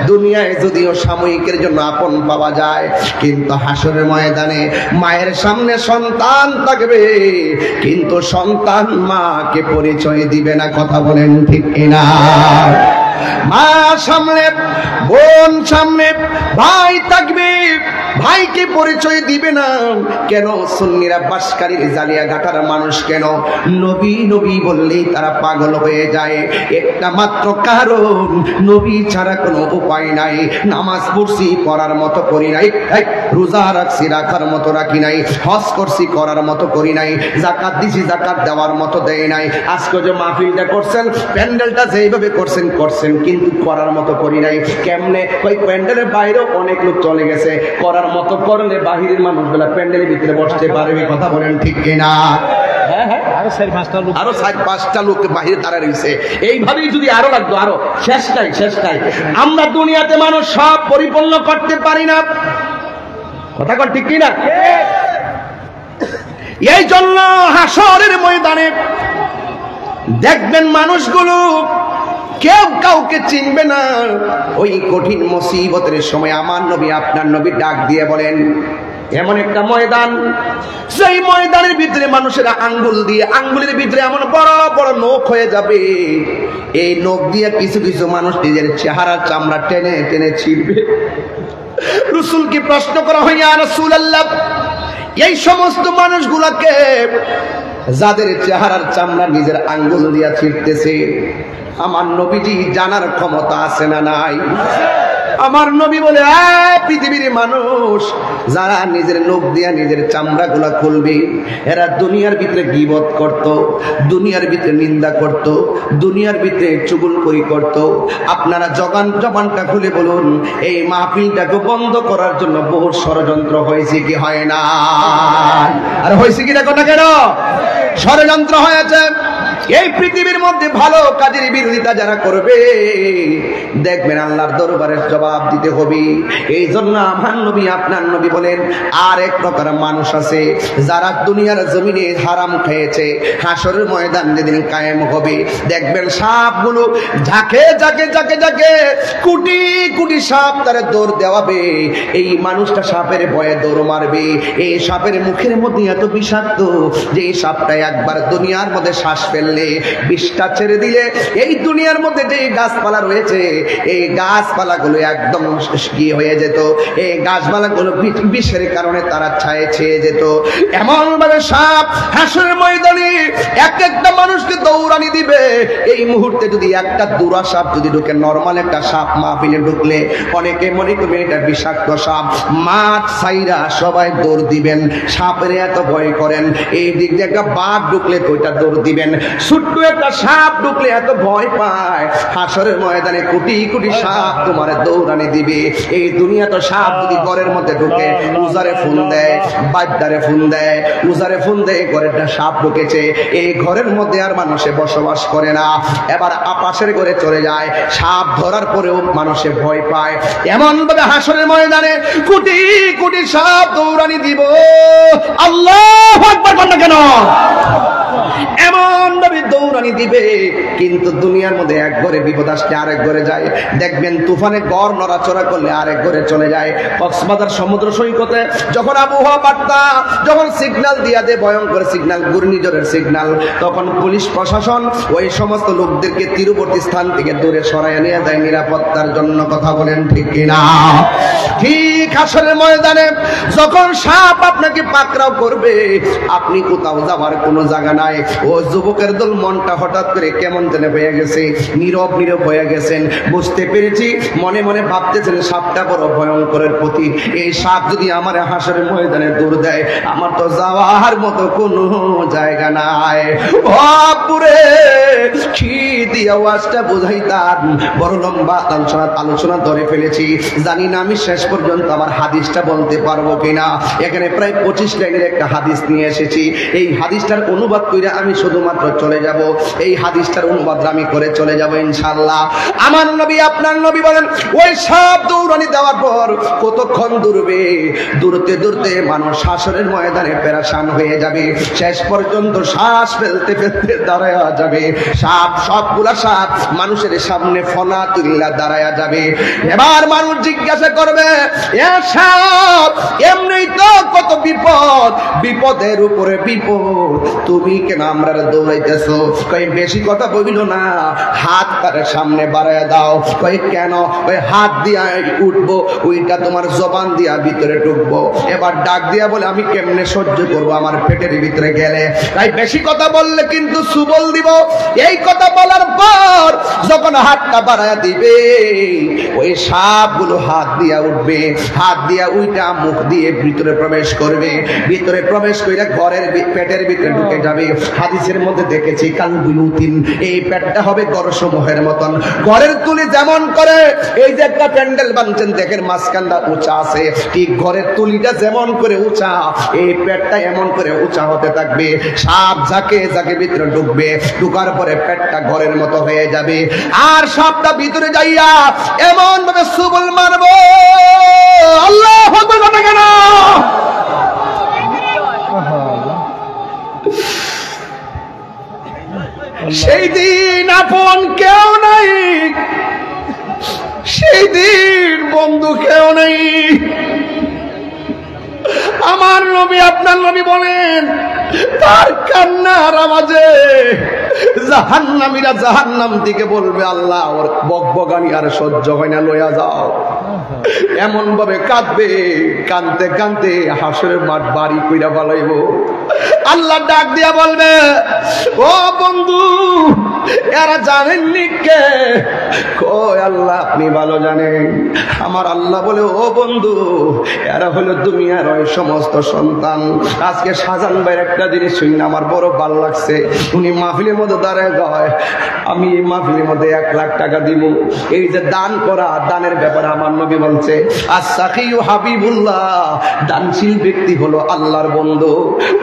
দুনিয়ায় যদিও সাময়িকের জন্য আপন পাওয়া যায়, কিন্তু হাসরের ময়দানে মায়ের সামনে সন্তান থাকবে, কিন্তু সন্তান মাকে পরিচয় দিবে না। কথা বলেন ঠিক কিনা? মা সামনে, বোন সামনে, ভাই থাকবে, ভাইকে পরিচয় দিবে না। কেন? সুন্নিরা বাসকারীর জালিয়া ঘাটার মানুষ কেন নবী নবী বললেই তারা পাগল হয়ে যায়? একটা মাত্র কারণ, নবী ছাড়া কোনো উপায় নাই। নামাজ পড়ছি পড়ার মতো করি নাই, রোজা রাখছি রাখার মতো রাখি নাই, হজ করছি করার মতো করি নাই, যাকাত দিছি জাকাত দেওয়ার মতো দেয় নাই। আজকে যে মাহফিলটা করছেন, প্যান্ডেলটা যেইভাবে করছেন করছেন, কিন্তু করার মতো করি নাই। কেমনে? ওই প্যান্ডেলের বাইরেও অনেক লোক চলে গেছে, করার মতো করলে বাহিরের মানুষগুলা প্যান্ডেলের ভিতরে বসতে পারবে। কথা বলেন ঠিক কিনা? আরো 4-5টা লোক বাহিরে তারা রয়েছে। এইভাবেই যদি আরো লাগতো, আরো শেষ নাই, শেষ নাই। আমরা দুনিয়াতে মানুষ সব পরিপূর্ণ করতে পারি না। কথা কন ঠিক কিনা? এই জন্য হাসরের ময়দানে দেখবেন মানুষগুলো কেউ কাউকে চিনবে না। ওই কঠিন মুসিবতের সময় আমার নবী আপনার নবী ডাক দিয়ে বলেন, এমন একটা ময়দান, সেই ময়দানের ভিতরে মানুষেরা আঙ্গুল দিয়ে, আঙ্গুলের ভিতরে এমন বড় বড় নখ হয়ে যাবে, এই নখ দিয়ে কিছু কিছু মানুষ নিজের চেহারার চামড়া টেনে টেনে ছিঁড়বে। রাসূলকে প্রশ্ন করা হয়, ইয়া রাসূলুল্লাহ, এই সমস্ত মানুষগুলোকে যাদের চেহারার চামড়া নিজের আঙ্গুল দিয়া ছিঁড়তেছে, আমার নবীজি জানার ক্ষমতা আছে না নাই? আমার নবী বলে, পৃথিবীর মানুষ যারা নিজের নখ দিয়া নিজের চামড়া গুলা খুলবে, এরা দুনিয়ার ভিতরে গীবত করত, দুনিয়ার ভিতরে নিন্দা করত, দুনিয়ার ভিতরে চুগলখড়ি করত। আপনারা জবানটা খুলে বলুন, এই মাহফিলটাকে বন্ধ করার জন্য বহু ষড়যন্ত্র হয়েছে কি হয় না? আর হয়েছে কি দেখো না কেন? ষড়যন্ত্র হয়েছে। এই পৃথিবীর মধ্যে ভালো কাজের বিরোধিতা যারা করবে, দেখবেন আল্লাহর দরবারে জবাব দিতে হবে। এই জন্য আমার নবী আপনার নবী বলেন, আর এক প্রকার মানুষ আছে যারা দুনিয়ার জমিনে হারাম খেয়েছে, হাসরের ময়দান যেদিন কায়েম হবে, দেখবেন সাপগুলো ঝাঁকে ঝাঁকে ঝাঁকে ঝাঁকে কোটি কোটি সাপ তারে দৌড় দেওয়াবে। এই মানুষটা সাপের ভয়ে দৌড় মারবে। এই সাপের মুখের মধ্যে এত বিষাক্ত যে এই সাপটা একবার দুনিয়ার মধ্যে শ্বাস ফেললে, বিষটা ছেড়ে দিলে, এই দুনিয়ার মধ্যে যে গাছপালা রয়েছে, এই গাছপালাগুলো একদম কি হয়ে যেত, এই গাছপালাগুলো বিষের কারণে তারা ছায়ে ছেয়ে যেত। এমন ভাবে সাপ হাসরের ময়দানে এক একটা মানুষকে দৌড়ানি দিবে। এই মুহূর্তে যদি একটা দুরা সাপ যদি ঢুকে, নরমাল একটা সাপ মাহফিলে ঢুকলে অনেকে মনে করবে এটা বিষাক্ত সাপ, মাঠ সাইরা সবাই দৌড় দিবেন, সাপের এত ভয় করেন। এই দিক দিয়ে একটা বাঘ ঢুকলে তো ওইটা দৌড় দিবেন, ছোট্ট একটা সাপ ঢুকলে এত ভয় পায়। হাসরের ময়দানে কোটি কোটি সাপ তোমার দৌড়ানি দিবে। এই দুনিয়া তো সাপ যদি ঘরের মধ্যে ঢুকে, উজারে ফোন দেয়, বাদ্দারে ফোন দেয়, উজারে ফোন দেয়, ঘরেরটা সাপ ঢুকেছে, এই ঘরের মধ্যে আর মানুষে বসবাস করে না, এবার আপাশের ঘরে চলে যায়। সাপ ধরার পরেও মানুষে ভয় পায়। এমন ভাবে হাসরের ময়দানে কোটি কোটি সাপ দৌড়ানি দিব। আল্লাহু আকবার বলেন না কেন? এমন ভাবে দৌড়ানি দিবে, কিন্তু দুনিয়ার মধ্যে এক ঘরে বিপদ আসলে আরেক ঘরে যায়। দেখবেন তুফানে গড় নড়াচড়া করলে আরেক ঘরে চলে যায়। কক্সবাজার সমুদ্র সৈকতে যখন আবহাওয়া বার্তা, যখন সিগন্যাল দিয়া দেয়, ভয়ঙ্কর সিগন্যাল, ঘূর্ণিঝড়ের সিগন্যাল, তখন পুলিশ প্রশাসন ওই সমস্ত লোকদেরকে তীরবর্তী স্থান থেকে দূরে সরাইয়া নিয়ে যায় নিরাপত্তার জন্য। কথা বলেন ঠিক কিনা? ঠিক হাসরের ময়দানে যখন সাপ আপনাকে পাকড়াও করবে, আপনি কোথাও যাবার কোনো জায়গা নাই। ও যুবকের দল মনটা হঠাৎ করে কেমন যেন হয়ে গেছে, নীরব নীরব হয়ে গেছেন। বুঝতে পেরেছি, মনে মনে ভাবতেছেন সাপটা বড় ভয়ঙ্করের প্রতি। এই সাপ যদি আমার হাসরের ময়দানে দৌড় দেয়, আমার তো যাওয়ার মতো কোনো জায়গা নাই। বাপুরে কি দিয়ে ওয়াজটা বুঝাইতাম, বড় লম্বা আলোচনা ধরে ফেলেছি। জানি না আমি শেষ পর্যন্ত আমার হাদিসটা বলতে পারবো কিনা। এখানে প্রায় 25 লাইনের একটা হাদিস নিয়ে এসেছি। এই হাদিসটার অনুবাদ করে আমি শুধুমাত্র চলে যাব। এই হাদিসটার অনুবাদ আমি করে চলে যাব ইনশাআল্লাহ। আমার নবী আপনার নবী বলেন, ওই সাপ দৌড়ানি দেওয়ার পর কতক্ষণ দৌড়বে, দৌড়তে দৌড়তে মানুষ হাসরের ময়দানে পেরেশান হয়ে যাবে। শেষ পর্যন্ত শ্বাস ফেলতে ফেলতে দাঁড়ায়া যাবে। সাপ, সবগুলা সাপ মানুষের সামনে ফনা তুলিয়া দাঁড়ায়া যাবে। এবার মানুষ জিজ্ঞাসা করবে, এ সাপ, এমনি তো কত বিপদ, বিপদের উপরে বিপদ, তুমি কেন আমরা দৌড়াইতেছো? কই বেশি কথা বলিল না, হাত তার সামনে বাড়াইয়া দাও। কই কেন? ওই হাত দিয়া উঠবো, ওইটা তোমার জবান দিয়া ভিতরে ঢুকবো। এবার ডাক দিয়া বলে, আমি কেমনে সহ্য করবো আমার পেটের ভিতরে গেলে? তাই বেশি কথা বললে কিন্তু সুবল দিব। এই কথা বলার পর যখন হাতটা বাড়াইয়া দিবে, ওই সাপগুলো হাত দিয়া উঠবে, হাত দিয়া উইটা মুখ দিয়ে ভিতরে প্রবেশ করবে, ভিতরে প্রবেশ করে ঘরের পেটের ভিতরে ঢুকে যাবে। হাদিসের মধ্যে দেখেছি কালবুয়ুতিন, এই পেটটা হবে ঘরসমূহের মতন। ঘরের তুলি যেমন করে, এই যে একটা প্যান্ডেল বানছেন দেখেন মাঝখানটা উঁচা আছে, ঠিক ঘরের তুলিটা যেমন করে উঁচা, এই পেটটা এমন করে উঁচা হতে থাকবে। সাপ যাকে যাকে ভিতরে ঢুকবে, ঢুকার পরে পেটটা ঘরের মতো হয়ে যাবে। আর সাপটা ভিতরে যাইয়া এমন ভাবে সুবল মারবো, আল্লাহু আকবার বলেন কেন? সেই দিন আপন কেউ নাই, সেই দিন বন্ধু কেউ নাই। আমার নবী আপনার নবী বলেন, তার কান্নার আওয়াজে জাহান্নামীরা জাহান্নাম দিকে বলবে, আল্লাহ ওর বকবকানি আর সহ্য হয় না, লইয়া যাও। এমন ভাবে কাঁদবে, কাঁদতে কাঁদতে হাসরের মাঠ বাড়ি কইরা পালাইব। আল্লাহ ডাক দিয়া বলবে, ও বন্ধু, এরা জানেননি কে? কই আল্লাহ আপনি ভালো জানেন। আমার আল্লাহ বলে, ও বন্ধু, এরা হলো দুনিয়ার ওই সমস্ত সন্তান। আজকে শাহজাহান ভাইয়ের একটা জিনিস শুনে আমার বড় ভালো লাগছে। উনি মাহফিলের মধ্যে দাঁড়ায় গয়, আমি এই মাহফিলের মধ্যে 1 লাখ টাকা দিব। এই যে দান করা, দানের ব্যাপারে আমার নবী বলছে, আস-সাখিয়ু হাবিবুল্লাহ, দানশীল ব্যক্তি হলো আল্লাহর বন্ধু।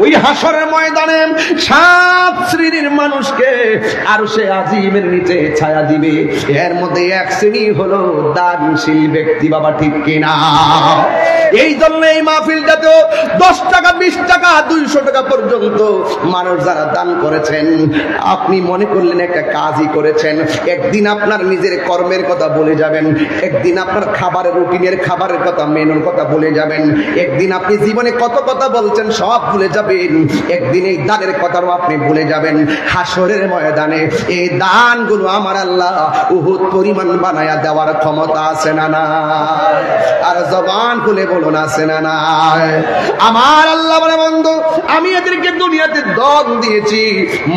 ওই হাসরের ময়দানে 7 শ্রেণীর মানুষকে আরশে আজিমের নিচে ছায়া দিবে। এর মধ্যে 1 শ্রেণী হলো দানশীল ব্যক্তি। বাবা ঠিক কিনা? এই জন্য এই মাহফিলটাতেও 10 টাকা, 20 টাকা, 200 টাকা পর্যন্ত মানুষ যারা দান করেছেন, আপনি মনে করলেন একটা কাজই করেছেন। একদিন আপনার নিজের কর্মের কথা বলে যাবেন, একদিন আপনার খাবারের রুটিনের খাবারের কথা, মেনুর কথা বলে যাবেন, একদিন আপনি জীবনে কত কথা বলছেন সব ভুলে যাবেন, একদিন এই দানের কথাও আপনি ভুলে যাবেন। হাসরের ময়দানে এই দানগুলো আমার আল্লাহ উহুদ পরিমাণ বানায়া দেওয়ার ক্ষমতা আছে না নাই? আর জবান খুলে বলুন আছে না নাই? আমার আল্লাহ বলে, বন্ধু আমি এদেরকে দুনিয়াতে দান দিয়েছি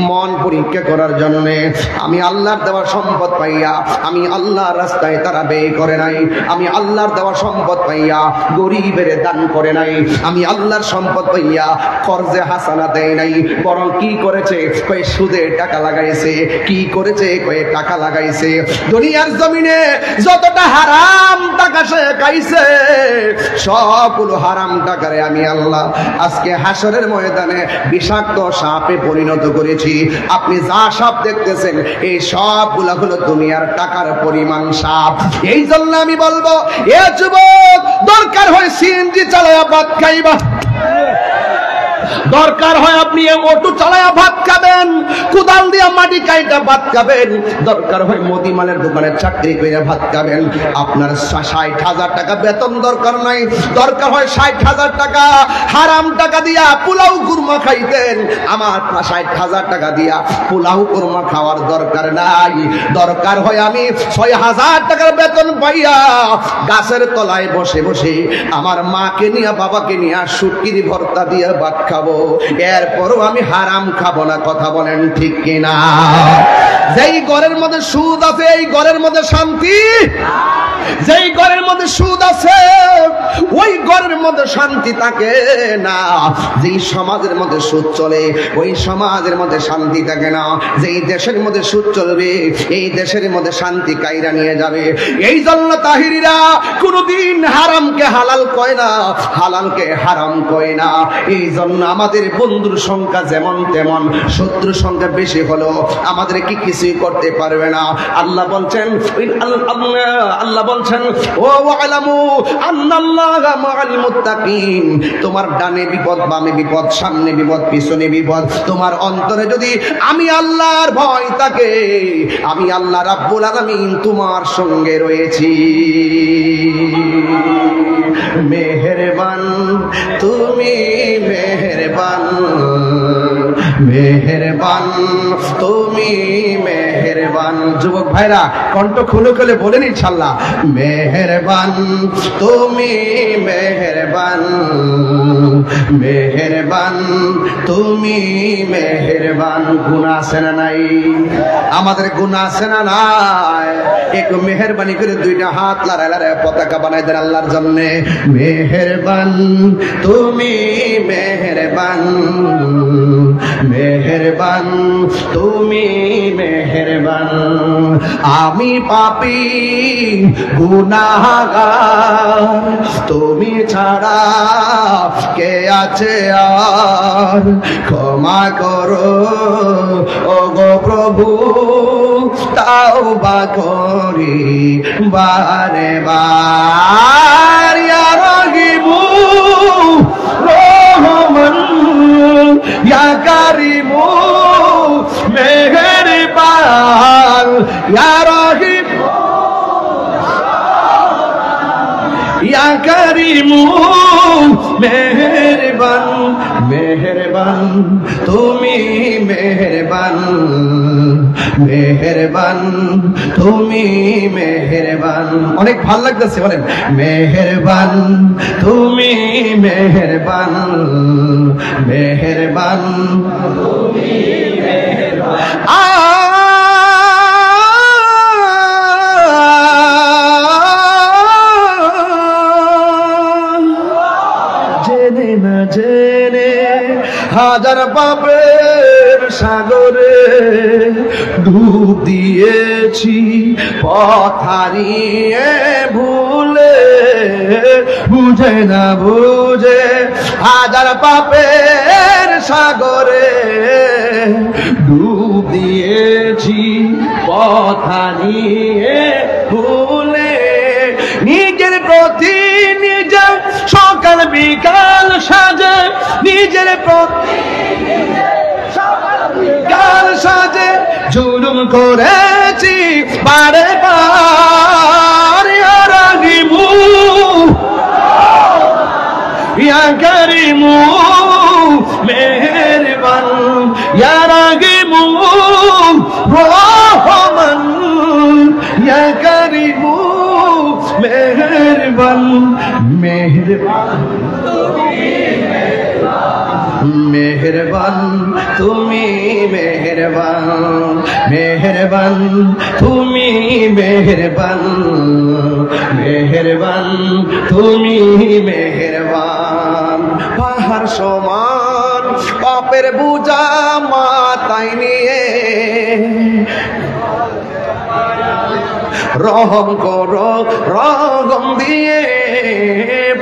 মন পরীক্ষা করার জন্য। আমি আল্লাহর দেওয়া সম্পদ পাইয়া আমি আল্লাহর রাস্তায় তারা ব্যয় করে নাই। আমি আল্লাহর দেওয়া সম্পদ পাইয়া গরিবের দান করে নাই। আমি আল্লাহর সম্পদ পাইয়া কর্জে হাসানা দেয় নাই। বরং কি করেছে? কয়ে সুদে টাকা লাগাইছে। কি করেছে? কয়ে টাকা লাগাইছে। দুনিয়ার জমিনে যতটা হারাম টাকা সে খাইছে, সবগুলো হারাম টাকারে আমি আল্লাহ আজকে হাসরের ময়দানে বিষাক্ত সাপে পরিণত করেছি। আপনি যা সাপ দেখতেছেন এই সবগুলো হলো দুনিয়ার টাকার পরিমাণ সাপ। এই জন্য আমি বলবো, এ যুবক, দরকার হয় সিএনজি চালায়া ভাত খাইবা, দরকার হয় আপনি অটো চালায়া ভাত খাবেন, কুদাল দিয়া মাটি কাইটা ভাত খাবেন, দরকার হয় মুদিমালের দোকানে চাকরি করে ভাত খাবেন। আপনার 60,000 টাকা বেতন দরকার নাই, দরকার হয় 60,000 টাকা হারাম টাকা দিয়া পোলাও কুরমা খাইতেন। আমার 60,000 টাকা দিয়া পোলাও কুরমা খাওয়ার দরকার নাই। দরকার হয় আমি 6,000 টাকার বেতন পাইয়া গাছের তলায় বসে বসে আমার মাকে নিয়ে বাবাকে নিয়ে শুটকির ভর্তা দিয়ে ভাত খাবো। এরপরও আমি হারাম খাবো না। কথা বলেন ঠিক কিনা? যেই ঘরের মধ্যে সুদ আছে এই ঘরের মধ্যে শান্তি, যেই ঘরের মধ্যে সুদ আছে ওই ঘরের মধ্যে শান্তি থাকে না। যেই সমাজের মধ্যে সুদ চলে ওই সমাজের মধ্যে শান্তি থাকে না। যেই দেশের মধ্যে সুদ চলবে এই দেশের মধ্যে শান্তি কাইরা নিয়ে যাবে। এই জন্য তাহিরিরা কোনদিন হারামকে হালাল কয় না, হালালকে হারাম কয় না। এই জন্য আমাদের বন্ধুর সংখ্যা যেমন তেমন, শত্রুর সংখ্যা বেশি হলো আমাদের কি কিছুই করতে পারবে না। আল্লাহ বলছেন, আল্লাহ বলছেন, ও আলামু আন্নাল্লাহা মাআল মুত্তাকিন। তোমার ডানে বিপদ, বামে বিপদ, সামনে বিপদ, পিছনে বিপদ, তোমার অন্তরে যদি আমি আল্লাহর ভয় থাকে, আমি আল্লাহ রাব্বুল আলামিন তোমার সঙ্গে রয়েছি। মেহেরবান তুমি, মেহেরবান, মেহেরবান তুমি, মেহেরবান। যুবক ভাইরা কণ্ঠ খুলে খুলে বলেন ইনশাআল্লাহ, মেহেরবান তুমি, মেহেরবান, মেহেরবান তুমি, মেহেরবান। গুনাহ আছে না নাই? আমাদের গুনাহ আছে না নাই? একটু মেহেরবানি করে 2টা হাত লড়াই লড়াই পতাকা বানাই দেন আল্লাহর জন্য। মেহেরবান তুমি, মেহেরবান, মেহেরবান তুমি, মেহেরবান। আমি পাপী গুনাহগার, তুমি ছাড়া কে আছে আর? ক্ষমা করো ওগো প্রভু, তাওবা করি বারে বার। ইয়া রাহিমু রহমান, ইয়া কারিমু মেহেরবান, ইয়া রাহিম ইয়া কারিমু মেহেরবান, মেহেরবান তুমি, মেহেরবান, মেহেরবান তুমি, মেহেরবান। অনেক ভালো লাগতেছে, বলেন মেহেরবান তুমি, মেহেরবান, মেহেরবান তুমি, মেহেরবান। হাজার পাপের সাগরে ডুব দিয়েছি পথ হারিয়ে ভুলে, বুঝে না বুঝে হাজার পাপের সাগরে ডুব দিয়েছি পথ হারিয়ে ভুলে, নিজের প্রতি নিজের সকাল বিকাল সাজে, নিজের প্রতি বিকাল সাজে জুলুম করেছি বারে বার। ইয়া রাহিমু ইয়া কারিমু মেহেরবান, ইয়া রাহিমু রহমান, ইয়া কারিমু মেহেরবান, মেহেরবান মেহেরবান তুমি মেহেরবান, মেহেরবান তুমি মেহেরবান, মেহেরবান তুমি মেহেরবান। পাহাড় সমান পাপের বোঝা মাথায় নিয়ে রহম করো রহম দিয়ে,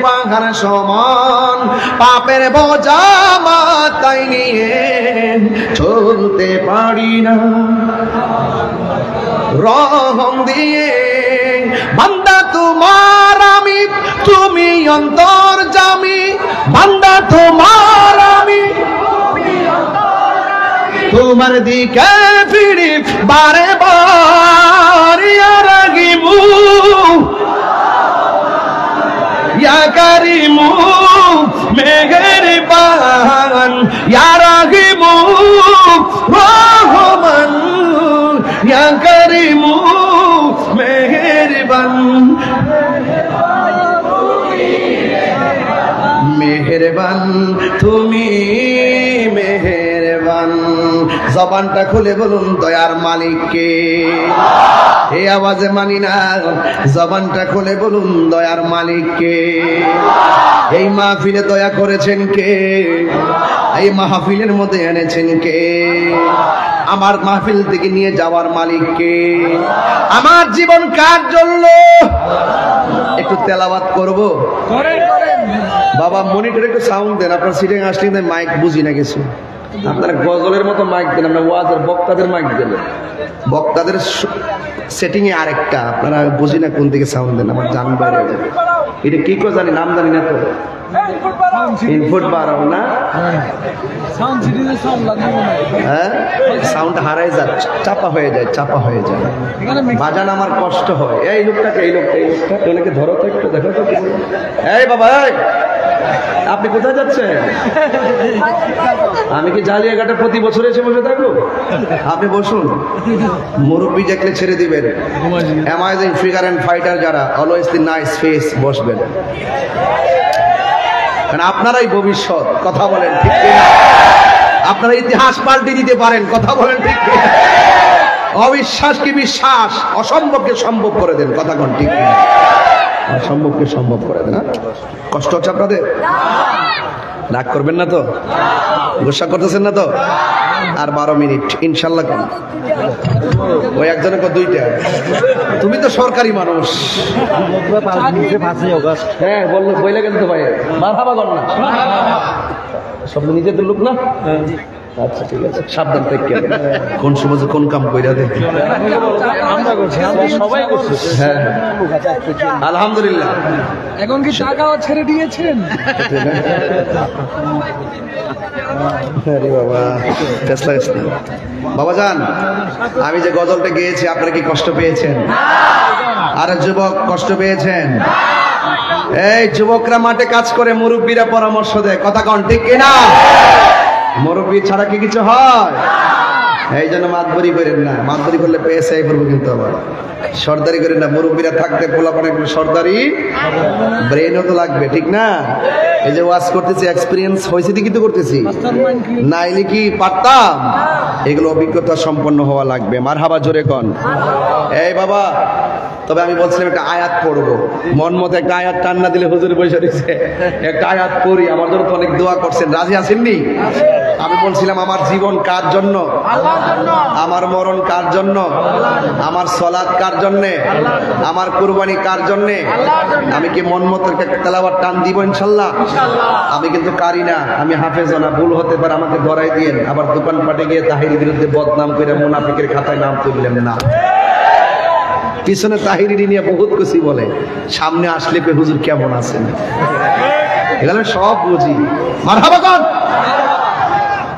পাহাড় সমান পাপের বোঝা মাথায় নিয়ে চলতে পারি না, রহম দিয়ে। বান্দা তোমার আমি, তুমি অন্তর্যামী, বান্দা তোমার আমি, তোমার দিকে ফিরি বারে বার। ইয়া রাহিমু ইয়া কারিমু মেহেরবান, ইয়া রাহিমু রহমান, ইয়া কারিমু মেহেরবান, মেহেরবান তুমি মেহেরবান। জবানটা খুলে বলুন দয়ার মালিককে, এই আওয়াজে মানি না। জবানটা খুলে বলুন দয়ার মালিককে। এই মাহফিলে দয়া করেছেন কে? এই মাহফিলের মধ্যে এনেছেন কে? আমার মাহফিল থেকে নিয়ে যাওয়ার মালিক কে? আমার জীবন কার জন্য? একটু তেলাওয়াত করব। বাবা মনিটরে একটু সাউন্ড দেন। আপনার সিটিং আসলে মাইক বুঝি না কিছু। আপনারা গজলের মতো মাইক দেন, আমরা ওয়াজের বক্তাদের মাইক দেন। বক্তাদের সেটিং এ আরেকটা, আপনারা বুঝি না কোন দিকে সাউন্ড দেন। আমার জান বাইরে এটা কি করে জানি, নাম জানি না তো। ইনপুট বাড়াও না, হ্যাঁ সাউন্ড হারাই যায়, চাপা হয়ে যায়, চাপা হয়ে যায়। বাজান আমার কষ্ট হয়। এই লোকটাকে, এই লোকটা, এই লোকটা ওনাকে ধরো তো একটু, দেখো তো। এই বাবা আপনি কোথায় যাচ্ছেন? আমি কি জালিয়াঘাটে প্রতি বছর এসে বসে থাকবো? আপনি বসুন, মুরব্বী দেখলে ছেড়ে দিবেন। অ্যামাজিং ফিগার অ্যান্ড ফাইটার যারা, অলওয়েজ দি নাইস ফেস, বসবেন। কারণ আপনারাই ভবিষ্যৎ। কথা বলেন ঠিক কিনা? আপনারা ইতিহাস পাল্টে দিতে পারেন। কথা বলেন ঠিক কিনা? অবিশ্বাসকে বিশ্বাস, অসম্ভবকে সম্ভব করে দেন। কথা কোন ঠিক কিনা? অসম্ভবকে সম্ভব করে দেন। কষ্ট হচ্ছে আপনাদের? রাগ করবেন না তো? গুসা করতেছেন না তো? আর 12 মিনিট ইনশাল্লাহ। কোন ওই একজনের পর দুইটা। তুমি তো সরকারি মানুষ। হ্যাঁ বললো বইলে গেল তো ভাই, মারহাবা কর না। সব নিজেদের লোক না? আচ্ছা ঠিক আছে, সাবধান থেকে। কোন সময় কোন কাম কইরা দেন? সবাই করছে। হ্যাঁ আলহামদুলিল্লাহ। এখন কি টাকাও ছেড়ে দিয়েছেন? আরে বাবা বাবা যান, আমি যে গজলটা গেয়েছি আপনারা কি কষ্ট পেয়েছেন? আর যুবক কষ্ট পেয়েছেন? এই যুবকরা মাঠে কাজ করে, মুরব্বীরা পরামর্শ দেয়। কথা কন ঠিক কিনা? মুরব্বী ছাড়া কি কিছু হয়? এই জন্য মাতবরি করেন না। মাতবরি করলে পেয়েছে করবো, কিন্তু আবার সর্দারি করেন না। মুরব্বীরা থাকতে পোলাপানে সর্দারি ব্রেনও তো লাগবে, ঠিক না? এই যে ওয়াজ করতেছি, এক্সপিরিয়েন্স হয়েছে দেখি তো করতেছি, নাইলে কি পারতাম? এগুলো অভিজ্ঞতা সম্পন্ন হওয়া লাগবে। মারহাবা জোরে কন। এই বাবা তবে আমি বলছিলাম একটা আয়াত পড়বো, মন মতো একটা আয়াত টান না দিলে হুজুর বসে রয়েছে, একটা আয়াত পড়ি। আমার জন্য তো অনেক দোয়া করছেন, রাজি আছেননি? আমি বলছিলাম আমার জীবন কার জন্য, আমার মরণ কার জন্য, আমার সলাৎ কার জন্যে, আমার কুরবানি কার জন্যে? আমি কি মন মতো তেলাওয়াত টান দিব ইনশাল্লাহ? আমি কিন্তু কারি না, আমি হাফেজও না, ভুল হতে পারে, আমাকে ধরাই দিয়েন। আবার দোকানপাটে গিয়ে তাহিরির বিরুদ্ধে বদনাম করে মুনাফিকের খাতায় নাম তুললেন না। পিছনে তাহিরি নিয়ে বহুত কিছু বলে, সামনে আসলে পে হুজুর কেমন আছেন, এখানে সব বুঝি। মারহাবা কোন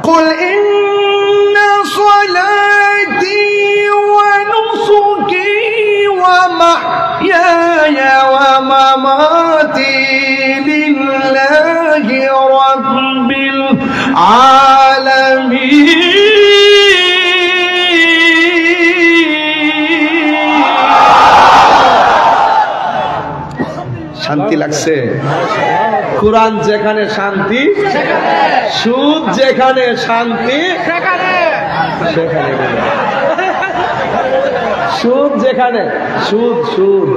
কুল ইন্না সালাতি ওয়া নুসুকি ওয়া মাহইয়ায়া ওয়া মামাতি লিল্লাহি রাব্বিল আলামিন। শান্তি লাগছে? কোরআন যেখানে শান্তি, সুদ যেখানে শান্তি সেখানে, সুদ যেখানে, সুদ সুদ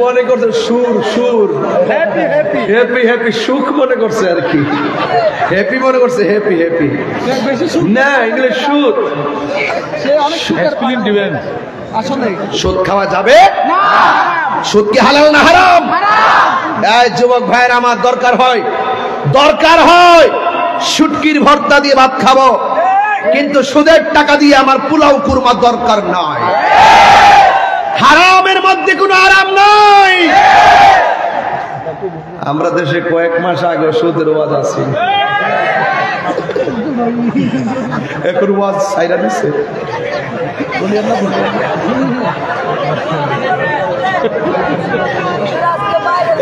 মনে করছে সুর সুর, হ্যাপি হ্যাপি সুখ মনে করছে আর কি, হ্যাপি মনে করছে, হ্যাপি হ্যাপি না, এগুলো সুদ। সুদ খাওয়া যাবে না? সুদ কি হালাল না হারাম? এই যুবক ভাইয়ের আমার দরকার হয় শুটকির ভর্তা দিয়ে ভাত খাবো, কিন্তু সুদের টাকা দিয়ে আমার পোলাও কুরমা দরকার নয়। হারামের মধ্যে কোনো আরাম নাই। আমরা দেশে কয়েক মাস আগে সুদের ওয়াজ আছে, এখন ওয়াজ সাইরা দিছে।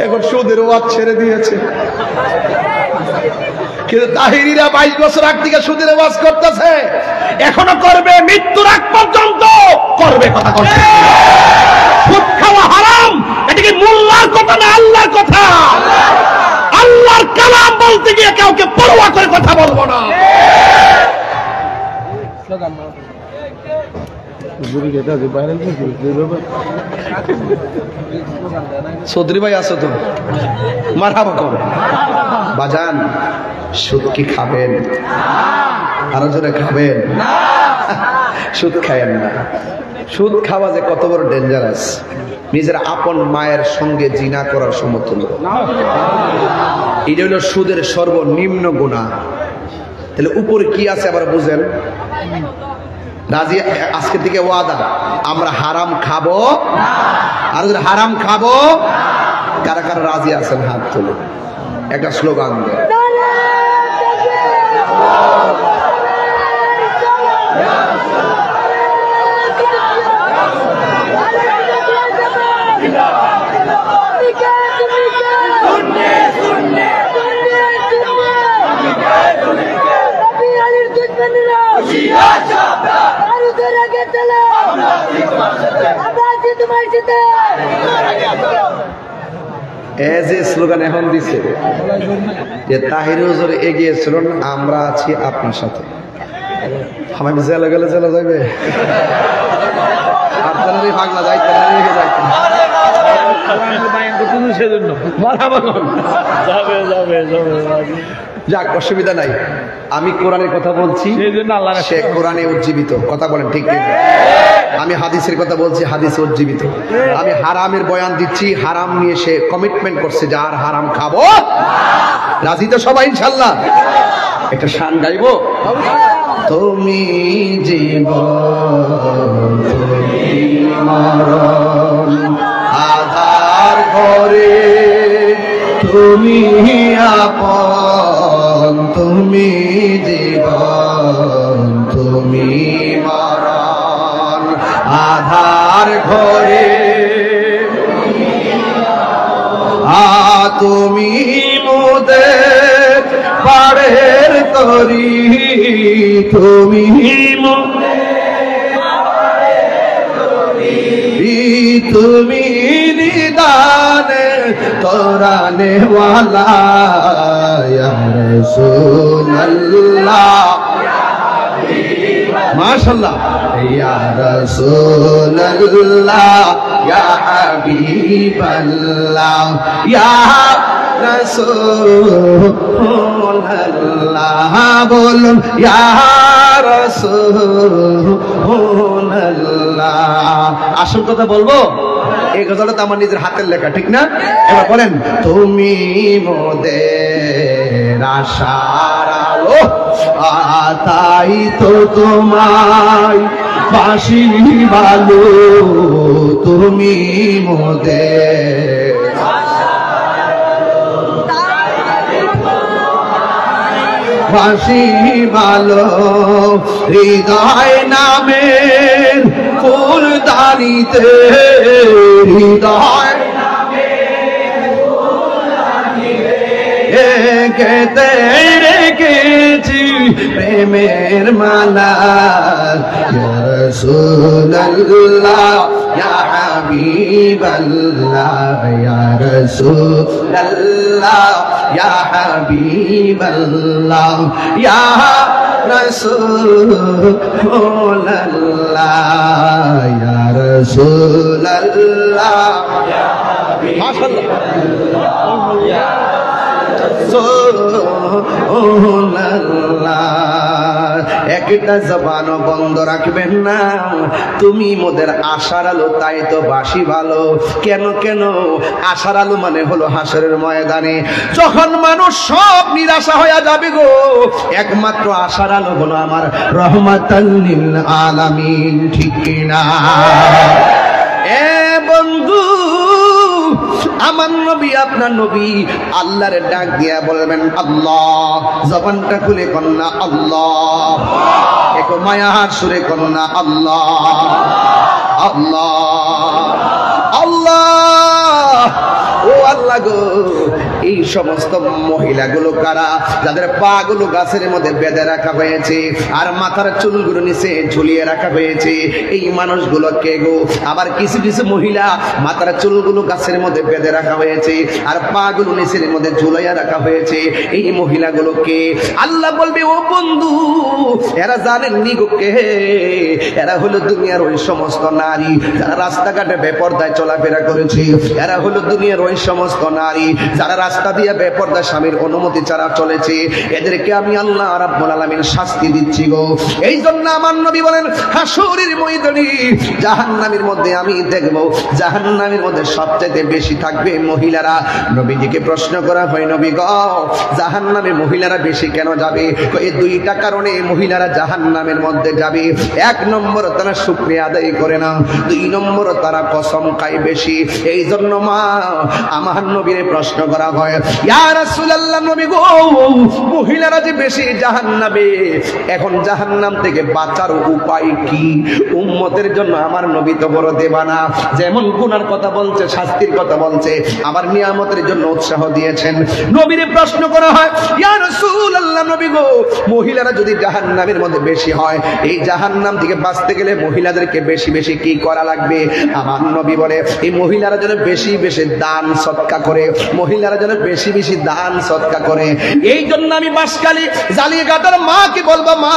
এখন সুদের ওয়াজ ছেড়ে দিয়েছে, কিন্তু তাহিরিরা 22 বছর আগ থেকে সুদের ওয়াজ করতেছে, এখনো করবে, মৃত্যুর আগ পর্যন্ত করবে। কথা করছে সুদ খাওয়া হারাম, এটা কি মোল্লার কথা না আল্লাহর কথা? আল্লাহর কালাম বলতে গিয়ে কাউকে পরোয়া করে কথা বলবো না। চৌধুরী ভাই আছো তো? মারহাবা কর বাজান। সুদ কি খাবেন? আরো জোরে খাবেন? সুদ খায়েন না। সুদ খাওয়া যে কত বড় ডেঞ্জারাস, নিজের আপন মায়ের সঙ্গে জিনা করার সমতুল্য। এটা হলো সুদের সর্বনিম্ন গুনাহ। তাহলে উপরে কি আছে আবার বুঝেন? রাজি? আজকে থেকে ওয়াদা, আমরা হারাম খাবো আর হারাম খাবো। কারা কারা রাজি আছেন হাত তুলে একটা স্লোগান দেয়। স্লোগান এখন দিছে যে তাহির হুজুর এগিয়ে চলুন, আমরা আছি আপনার সাথে। আমি জেলে গেলে জেলে যাবে, আপনারই ভাগনা যাইতে যাক, অসুবিধা নাই। আমি কোরআনের কথা বলছি, সে কোরআনে উজ্জীবিত। কথা বলেন ঠিক ঠিক? আমি হাদিসের কথা বলছি, হাদিসে উজ্জীবিত। আমি হারামের বয়ান দিচ্ছি, হারাম নিয়ে সে কমিটমেন্ট করছে যে আর হারাম খাবো। রাজি তো সবাই ইনশাল্লাহ? একটা শান গাইবো। তুমি জীবন তুমি মরণ আধার ঘরে, তুমি আপন তুমি জীবন তুমি মরণ আধার ঘরে, তুমি মোদের পাড়ের তরি, তুমি তুমি নিদানে তোরানে ওয়ালা ইয়া রাসূলুল্লাহ। মাশাআল্লাহ। ইয়া রাসূলুল্লাহ ইয়া হাবিবাল্লাহ ইয়া রাসূলুল্লাহ বলুন ইয়া রাসূলুল্লাহ। আসল কথা বলবো, এই কথাটা তো আমার নিজের হাতের লেখা, ঠিক না? এবার বলেন, তুমি মোদের আশার আলো, তাই তো তোমায় বাসি ভালো, তুমি মোদের বাসি ভালো, হৃদয় নামের ফুলদানিতে, হৃদয় কেতে রেখেছি প্রেমের মালা, ইয়া রাসূলুল্লাহ ইয়া হাবিবাল্লাহ ইয়া রাসূলুল্লাহ ইয়া হাবিবাল্লাহ ইয়া রাসূলুল্লাহ ইয়া রাসূলুল্লাহ ইয়া হাবিবাল্লাহ। মাশাআল্লাহ। একটা জবানও বন্ধ রাখবেন না, তুমি মোদের আশার আলো, তাই তো বাসি ভালো। কেন কেন? আশার আলো মানে হলো হাসরের ময়দানে যখন মানুষ সব নিরাশা হয়ে যাবে গো, একমাত্র আশার আলো হলো আমার রহমাতাল লিল আলামিন, ঠিক কিনা? এ বন্ধু, আমার নবী, আপনার নবী আল্লাহর ডাক দিয়া বলবেন আল্লাহ, জবানটা খুলে কন্যা আল্লাহ, একটু মায়ার সুরে কন্যা আল্লাহ আল্লাহ আল্লাহ। ও আল্লাহ গো, এই সমস্ত মহিলাগুলো কারা, যাদের পা গুলো গাছের মধ্যে বেঁধে রাখা হয়েছে আর মাথার চুলগুলো নিচে ঝুলিয়ে রাখা হয়েছে, এই মানুষগুলো কে গো? আবার কিছু কিছু মহিলা মাথার চুলগুলো গাছের মধ্যে বেঁধে রাখা হয়েছে আর পা গুলো নিচের মধ্যে ঝুলাইয়া রাখা হয়েছে, এই মহিলাগুলো কে? আল্লাহ বলবে, ও বন্ধু, এরা জানেননি গো কে? এরা হলো দুনিয়ার ওই সমস্ত নারী যারা রাস্তাঘাটে বেপরদায় চলাফেরা করেছে, এরা হলো দুনিয়ার ওই সমস্ত নারী যারা রাস্তা দিয়ে বেপরদা স্বামীর অনুমতি ছাড়া চলেছে, এদেরকে আমি আল্লাহ রাব্বুল আলামিন শাস্তি দিচ্ছি গো। এই জন্য আমার নবী বলেন, হাসরের ময়দানে জাহান্নামের মধ্যে আমি দেখব, জাহান্নামের মধ্যে সবচেয়ে বেশি থাকবে মহিলারা। নবীজিকে প্রশ্ন করা হয়, নবী গো, জাহান্নামে মহিলারা বেশি কেন যাবে? এই দুইটা কারণে মহিলারা জাহান্নামের মধ্যে যাবে। এক নম্বর, তারা শুকরিয়া আদায় করে না, দুই নম্বর, তারা কসম খায় বেশি। এই জন্য মা আমার নবীর প্রশ্ন করা হয়, ইয়া রাসূলুল্লাহ, নবী গো, মহিলারা যে বেশি জাহান্নামে, এখন জাহান্নাম থেকে বাঁচার উপায় কি? উম্মতের জন্য আমার নবী তো বড় দেবানা, যেমন গুনার কথা বলছে, শাস্তির কথা বলছে, আবার নিয়ামতের জন্য উৎসাহ দিয়েছেন। নবীর প্রশ্ন করা হয়, ইয়া রাসূলুল্লাহ, নবী গো, মহিলারা যদি জাহান্নামের মধ্যে বেশি হয়, এই জাহান্নাম থেকে বাঁচতে গেলে মহিলাদেরকে বেশি বেশি কি করা লাগবে? আমার নবী বলে, এই মহিলারা যেন বেশি বেশি দান সদকা করে, মহিলারা যেন বেশি বেশি দান সদকা করে। এই জন্য আমি বাঁশখালী জালিয়াঘাটার মাকে বলবো, মা,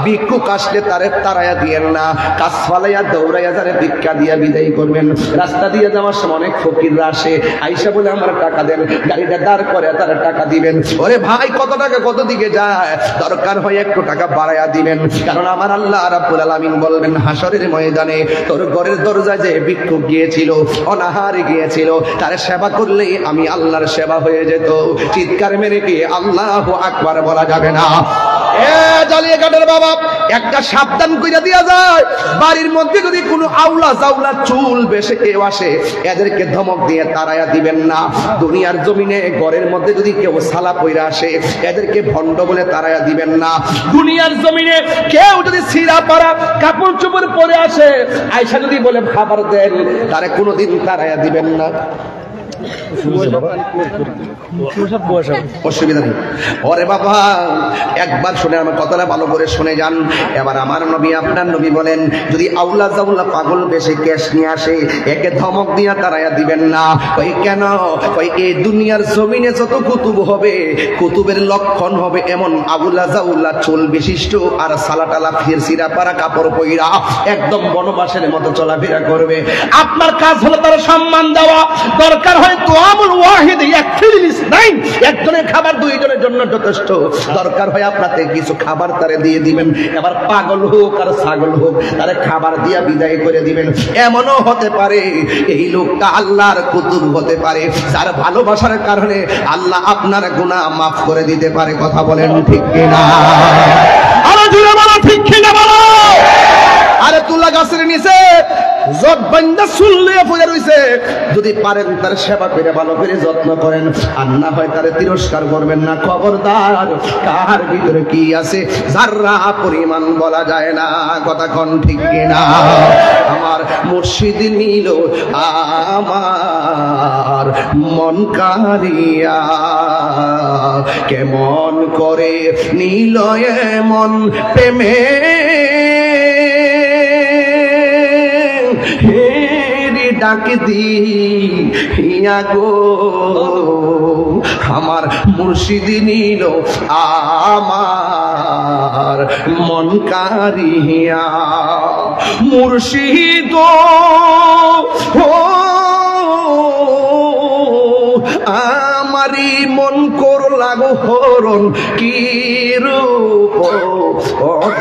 ভিক্ষুক আসলে তারে তারাইয়া দিয়েন না, কাজ ফালাইয়া দৌড়াইয়া যারে ভিক্ষা দিয়া বিদায় করবেন। রাস্তা দিয়ে যাওয়ার সময় অনেক ফকিররা আসে, আইসা বলে আমার টাকা দেন, গাড়িটা দাঁড় করে তারা টাকা দিবেন। ওরে ভাই, কত টাকা কত দিকে যায়, দরকার হয় একটু টাকা বাড়াইয়া দিবেন, কারণ আমার আল্লাহ রাব্বুল আলামিন বলবেন, হাসরের ময়দানে তোর ঘরের দরজায় যে ভিক্ষুক গিয়েছিল, অনাহারে গিয়েছিল, তার সেবা করলেই আমি আল্লাহর সেবা হয়ে যেত। চিৎকার মেরে কি আল্লাহু আকবার বলা যাবে না? এ জালিয়াঘাটের বাবা, একটা সাবধান কইরা দিয়া যায়, বাড়ির মধ্যে যদি কোনো আউলা জাউলা চুল বেশে কেউ আসে, এদেরকে ধমক দিয়ে তাড়াইয়া দিবেন না। দুনিয়ার জমিনে ঘরের মধ্যে যদি কেউ সালা পইরা আসে, এদেরকে ভণ্ড বলে তাড়াইয়া দিবেন না। দুনিয়ার জমিনে কেউ যদি ছিঁড়া পাড়া কাপড় চোপড় পরে আসে, আয়সা যদি বলে খাবার দেন, তারে কোনোদিন তাড়াইয়া দিবেন না। অসুবিধা নেই। ওরে বাবা, একবার শুনে আমার কথাটা ভালো করে শুনে যান। এবার আমার নবী আপনার নবী বলেন, যদি আউলা জাউলা পাগল বেশি কেস নিয়ে আসে, একে ধমক দিয়া তারাইয়া দিবেন না। কই কেন? কই এই দুনিয়ার জমিনে যত কুতুব হবে, কুতুবের লক্ষণ হবে এমন আউলা জাউলা চুল বিশিষ্ট আর সালাটালা ফিরসিরা পারা কাপড় পইরা একদম বনবাসের মতো চলাফেরা করবে। আপনার কাজ হলো তার সম্মান দেওয়া। দরকার হয় তো আমুল ওয়াহিদ ইয়াকফিলিস নাইন, একজনের খাবার দুইজনের জন্য যথেষ্ট। দরকার হয় আপনাকে কিছু খাবার তারে দিয়ে দিবেন। এবার পাগল হোক আর ছাগল হোক, তারে খাবার দিয়া বিদায় করে দিবেন। এমনও হতে পারে এই লোকটা আল্লাহর কুতুব হতে পারে, যার ভালোবাসার কারণে আল্লাহ আপনার গুনাহ মাফ করে দিতে পারে। কথা বলেন ঠিক কিনা? আরো জোরে বলো ঠিক কিনা বলো। আরে তুলা গাছের নিচে জট বান্দা শুনলে পড়ে রইছে, যদি পারেন তার সেবা করে ভালো করে যত্ন করেন, আর না হয় তারে তিরস্কার করবেন না। খবরদার, কার ভিতরে কি আছে যারা পরিমাণ বলা যায় না। কথা কোন ঠিক কিনা? আমার মুর্শিদ নিল আমার মন কারিয়া, কেমন করে নিল এমন প্রেমে ডাক দিয়া গো, আমার মুর্শিদ নিল আমার মন কারিয়া। মুর্শিদ আমারি মন করলা গো হরণ, কি রূপ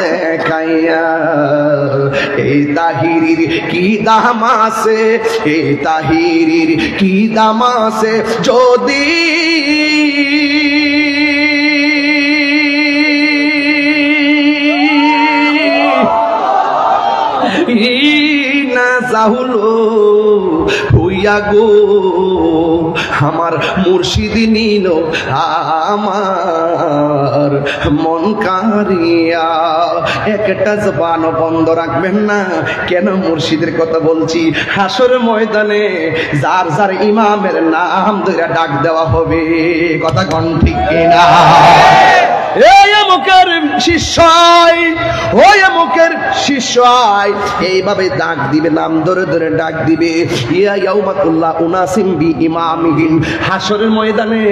দেখাইয়া। এই তাহিরির কি দাম আছে, এই তাহিরির কি দাম আছে, যদি না চাহুলো হইয়া গো, আমার মুর্শিদ নিল আমার মন কারিয়া। একটা জবান বন্ধ রাখবেন না। কেন মুর্শিদের কথা বলছি? হাসর ময়দানে যার যার ইমামের নাম ধরে ডাক দেওয়া হবে। কথা কোন ঠিক কিনা? এই অমুকের শিষ্যাই, ওই অমুকের শিষ্যাই, এইভাবে ডাক দিবে, নাম ধরে ধরে ডাক দিবে। ইয়া ইয়াউমাতুল্লাহ উনাসিম বি ইমামিহিম, হাসরের ময়দানে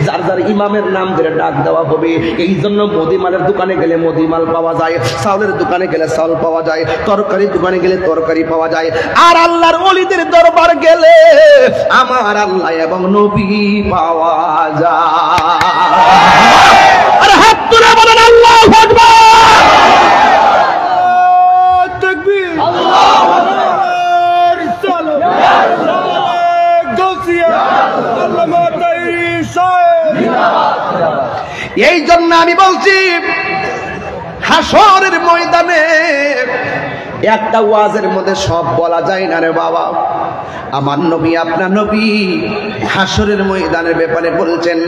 যার যার ইমামের নাম ধরে ডাক দেওয়া হবে। এই জন্য মুদিমালের দোকানে গেলে মুদিমাল পাওয়া যায়, চাউলের দোকানে গেলে চাউল পাওয়া যায়, তরকারির দোকানে গেলে তরকারি পাওয়া যায়। আর আল্লাহর ওলিদের দরবার গেলে আমার আল্লাহ এবং নবী পাওয়া যায়। আর হাত তুলে বলেন আল্লাহু আকবার। তাকবীর, আল্লাহু আকবার, সালাম গৌসিয়া আল্লামা তাইরি সাহেব। এই জন্য আমি বলছি, হাসরের ময়দানে একটা ওয়াজের মধ্যে সব বলা যায় না রে বাবা। আমার নবী আপনার নবী হাসরের ময়দানের ব্যাপারে বলছেন,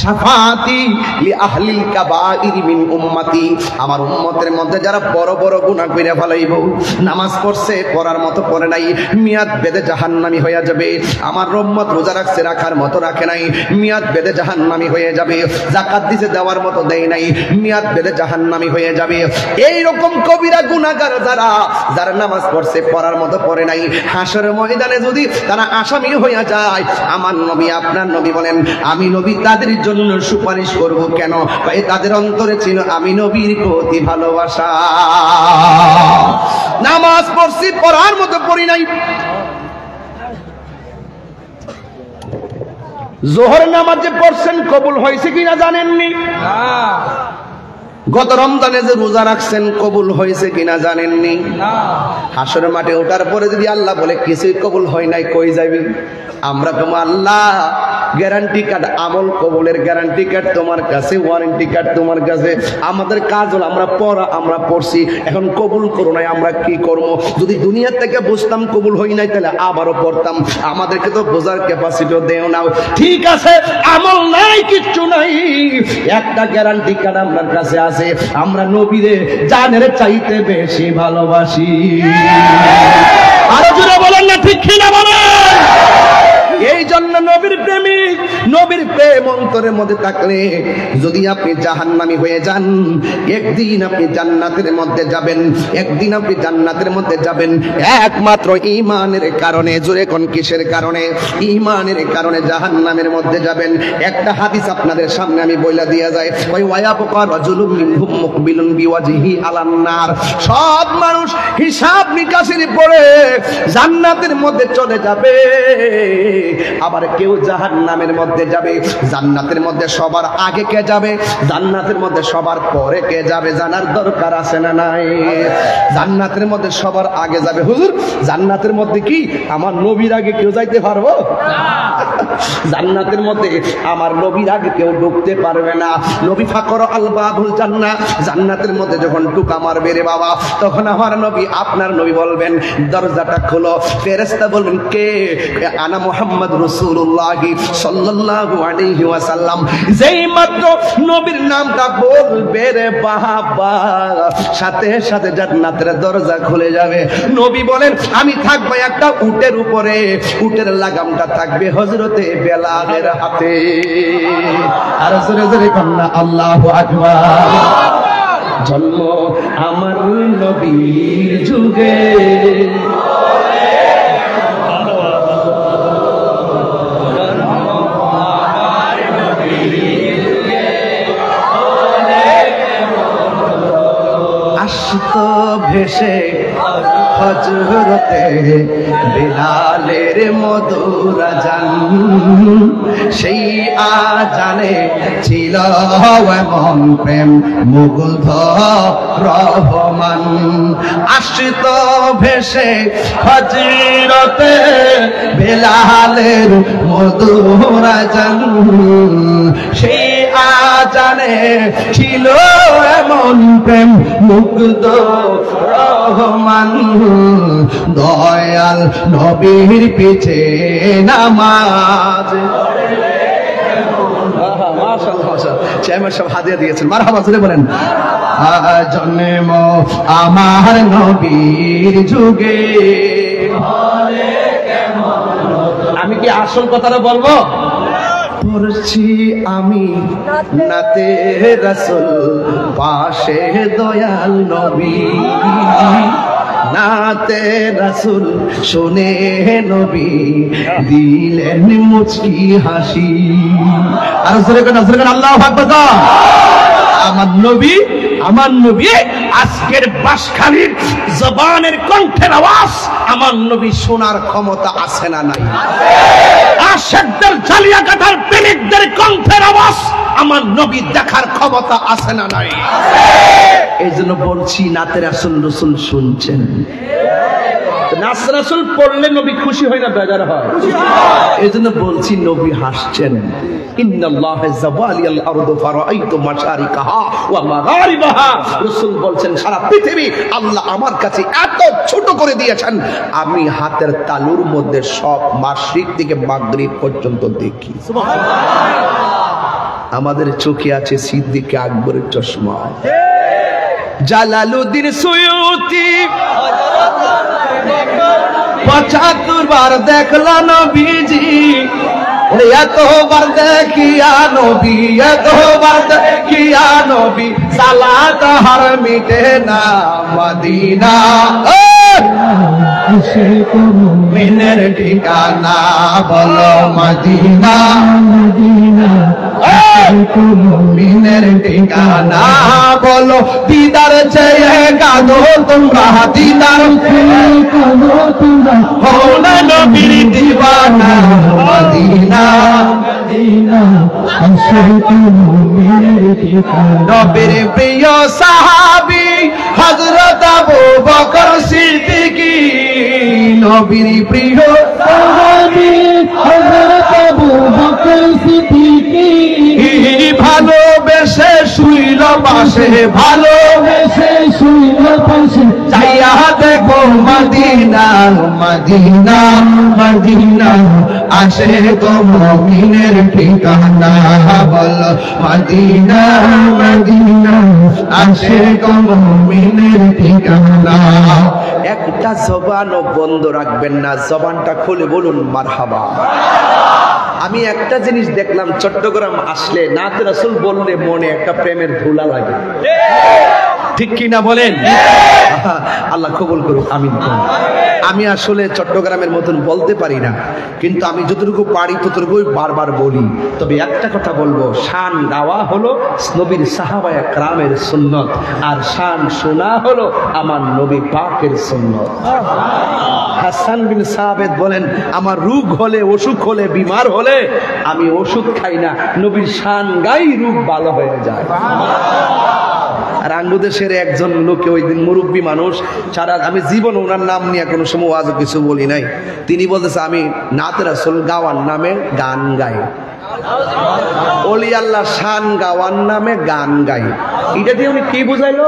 শাফাআতি লি আহলিল কাবাইর মিন উম্মতি, আমার উম্মতের মধ্যে যারা বড় বড় গুনাহ কইরা ফেলাইব, নামাজ পড়ছে পড়ার মতো পড়ে নাই, মিয়াদ বেদে জাহান্নামী হয়ে যাবে। আমার উম্মত রোজা রাখছে রাখার মতো রাখে নাই, মিয়াদ বেদে জাহান্নামী হয়ে যাবে। যাকাত দিতে দেওয়ার মতো দেয় নাই, মিয়াদ বেদে জাহান্নামী হয়ে যাবে। এই রকম কবিরা গুনাহগার যারা নামাজ পড়ছে পড়ার মতো পড়ে নাই, হাসরের ময়দানে যদি তারা আসামি হয়ে যায়, আমার নবী আপনার নবী বলেন, আমি নবী তাদের জন্য সুপারিশ করব। কেন? তাদের অন্তরে ছিল আমি নবীর প্রতি ভালোবাসা। নামাজ পড়ছি পড়ার মতো পড়ি নাই। জোহর নামাজ যে পড়ছেন কবুল হয়েছে কিনা জানেননি? গত রমজানে যে রোজা রাখছেন কবুল হয়েছে কিনা জানেননি? হাসরের মাঠে ওঠার পরে যদি আল্লাহ বলে কিছুই কবুল হয় নাই, কই যাবি? আমরা তো আল্লাহ গ্যারান্টি কার্ড, আমল কবুলের গ্যারান্টি কার্ড তোমার কাছে, ওয়ারেন্টি কার্ড তোমার কাছে। আমাদের কাজ হলো আমরা পড়া, আমরা পড়ছি, এখন কবুল করো নাই, আমরা কি করব? যদি দুনিয়া থেকে বুঝতাম কবুল হই নাই, তাহলে আবারও পড়তাম। আমাদেরকে তো বোঝার ক্যাপাসিটিও দেও না। ঠিক আছে, আমল নাই, কিচ্ছু নাই, একটা গ্যারান্টি কার্ড আপনার কাছে আছে, আমরা নবীরে জানের চাইতে বেশি ভালোবাসি। আরো জোরে বলেন না ঠিক কিনা বলেন। এই জন্য নবী মধ্যে থাকলে যদি আপনি জাহান্নামী হয়ে যান, একদিন আপনি জান্নাতের মধ্যে যাবেন, একদিন আপনি জান্নাতের মধ্যে যাবেন একমাত্র ঈমানের কারণে। জোরে কোন কিসের কারণে? ঈমানের কারণে জাহান্নামের মধ্যে যাবেন। একটা হাদিস আপনাদের সামনে আমি বইলা দিয়া যাই, ওই ওয়ায়াবকা রাজুলুম মিনহুম মুকবিলুন বিওয়াজহি আলান নার। সব মানুষ হিসাব নিকাশের পরে জান্নাতের মধ্যে চলে যাবে, আবার কেউ জাহান্নামের মধ্যে যাবে। জান্নাতের মধ্যে সবার আগে কে যাবে, জান্নাতের মধ্যে সবার পরে কে যাবে জানার দরকার আছে না নাই? জান্নাতের মধ্যে সবার আগে যাবে। হুজুর জান্নাতের মধ্যে কি আমার নবীর আগে কেউ যাইতে পারবো? জান্নাতের মধ্যে আমার নবীর আগে কেউ ঢুকতে পারবে না। নবী ফাকর আল বাবুল জান্নাহ, জান্নাতের মধ্যে যখন ঢুকা মারবে রে বাবা, তখন আমার নবী, আপনার নবী বলবেন দরজাটা খোলো। ফেরেশতা বলবেন কে? আনা মুহাম্মদ রাসূলুল্লাহ সাল্লাল্লাহু আলাইহি ওয়াসাল্লাম। যেই মাত্র নবীর নামটা বলবে রে বাবা, সাথে সাথে জান্নাতের দরজা খুলে যাবে। নবী বলেন আমি থাকবো একটা উটের উপরে, উটের লাগামটা থাকবে হযরতে বেলালের হাতে। আর জোরে জোরে কন্যা আল্লাহু আকবার। জন্ম আমার নবীর যুগে, আসতো ভেসে হযরতে বেলালের মধুর আযান, সেই আযানে ছিল এমন প্রেম মুগ্ধ রহমান। আসতো ভেসে হযরতে বেলালের মধুর আযান, সেই আযানে ছিল এমন প্রেম মুগ্ধ রহমান। দয়াল নবীর পিছে নামাজ। চেয়ারম্যান সব হাদিয়া দিয়েছেন, মারহাবা জোরে বলেন। জন্ম আমার নবীর যুগে। আমি কি আসল কথাটা বলবো? পড়ছি আমি নাতে রাসূল, পাশে দয়াল নবী। নাতে রাসূল শুনে নবী দিলেন মুচকি হাসি। আর জোরে করে আল্লাহু আকবার। আমার নবী আজকের বাঁশখালীর জবানের কণ্ঠের আওয়াজ আমার নবী শোনার ক্ষমতা আছে না নাই? আশিকদের জালিয়াকাটার প্রেমিকদের কণ্ঠের আওয়াজ আমার নবী দেখার ক্ষমতা আছে না নাই? এই জন্য বলছি নাতে রাসূল রাসূল শুনছেন। নাস রাসূল পড়লে নবী খুশি হয় না বেজার হয়? এই জন্য বলছি নবী হাসছেন। ইন্নাল্লাহা যাওয়ালিয়াল আরদু ফারাআইতু মাশারিকাহা ওয়া মাগারিবাহা। রাসূল বলছেন সারা পৃথিবী আল্লাহ আমার কাছে এত ছোট করে দিয়েছেন, আমি হাতের তালুর মধ্যে সব মাশরিক থেকে মাগরিব পর্যন্ত দেখি। সুবহানাল্লাহ। আমাদের চোখে আছে সিদ্দিক আকবরের চশমা। জালালউদ্দিন সুয়ুতি ৭৫ বার দেখলা নবীজি, এতবার দেখিয়া নবী, এতবার দেখিয়া নবী, সালাত হার মিটে না মদিনা। মিনের ঠিকানা বলো মদিনা, মিনের ঠিকানা বলো। দিদার চেয়ে কাঁদো তোমরা, দিদার চেয়ে কাঁদো তোমরা, হও না নবীর দিওয়ানা মদিনা। নবীর প্রিয় সাহাবী হযরত আবু বকর সিদ্দিক, নবীর প্রিয় সাহাবী হযরত আবু বকর সিদ্দিক। ভালোবেসে শুইল পাশে, ভালোবেসে শুইল পাশে, চাইয়া দেখো মদিনা মদিনা মদিনা। আসে তো মুমিনের ঠিকানা বলো মদিনা মদিনা, আসে তো মুমিনের ঠিকানা। একটা জবানও বন্ধ রাখবেন না, জবানটা খুলে বলুন মারহাবা। আমি একটা জিনিস দেখলাম, চট্টগ্রাম আসলে নাত রাসূল বললে মনে একটা প্রেমের ধুলা লাগে, ঠিক কি না বলেন? আল্লাহ কবুল করুক, আমিন। আমি আসলে চট্টগ্রামের মতন বলতে পারি না, কিন্তু আমি যতটুকু পারি ততটুকুই বারবার বলি। তবে একটা কথা বলবো, শান গাওয়া হলো নবীর সাহাবায়ে কেরামের সুন্নত, আর শান শোনা হলো আমার নবী পাকের সুন্নত। হাসান বিন সাবিত বলেন, আমার রোগ হলে, অসুখ হলে, বিমার হলে আমি ওষুধ খাই না, নবীর শান গাই, রোগ ভালো হয়ে যায়। আর বাংলাদেশের একজন লোকে ওই দিন মুরব্বী মানুষ, সারা আমি জীবন ওনার নাম নিয়ে কোনো সময় ওয়াজও কিছু বলি নাই, তিনি বলতেছে আমি নাত রাসূল গাওয়ার নামে গান গাই, ওলি আল্লাহ শান গাওয়ার নামে গান গাই। এটা দিয়ে উনি কি বুঝাইলো?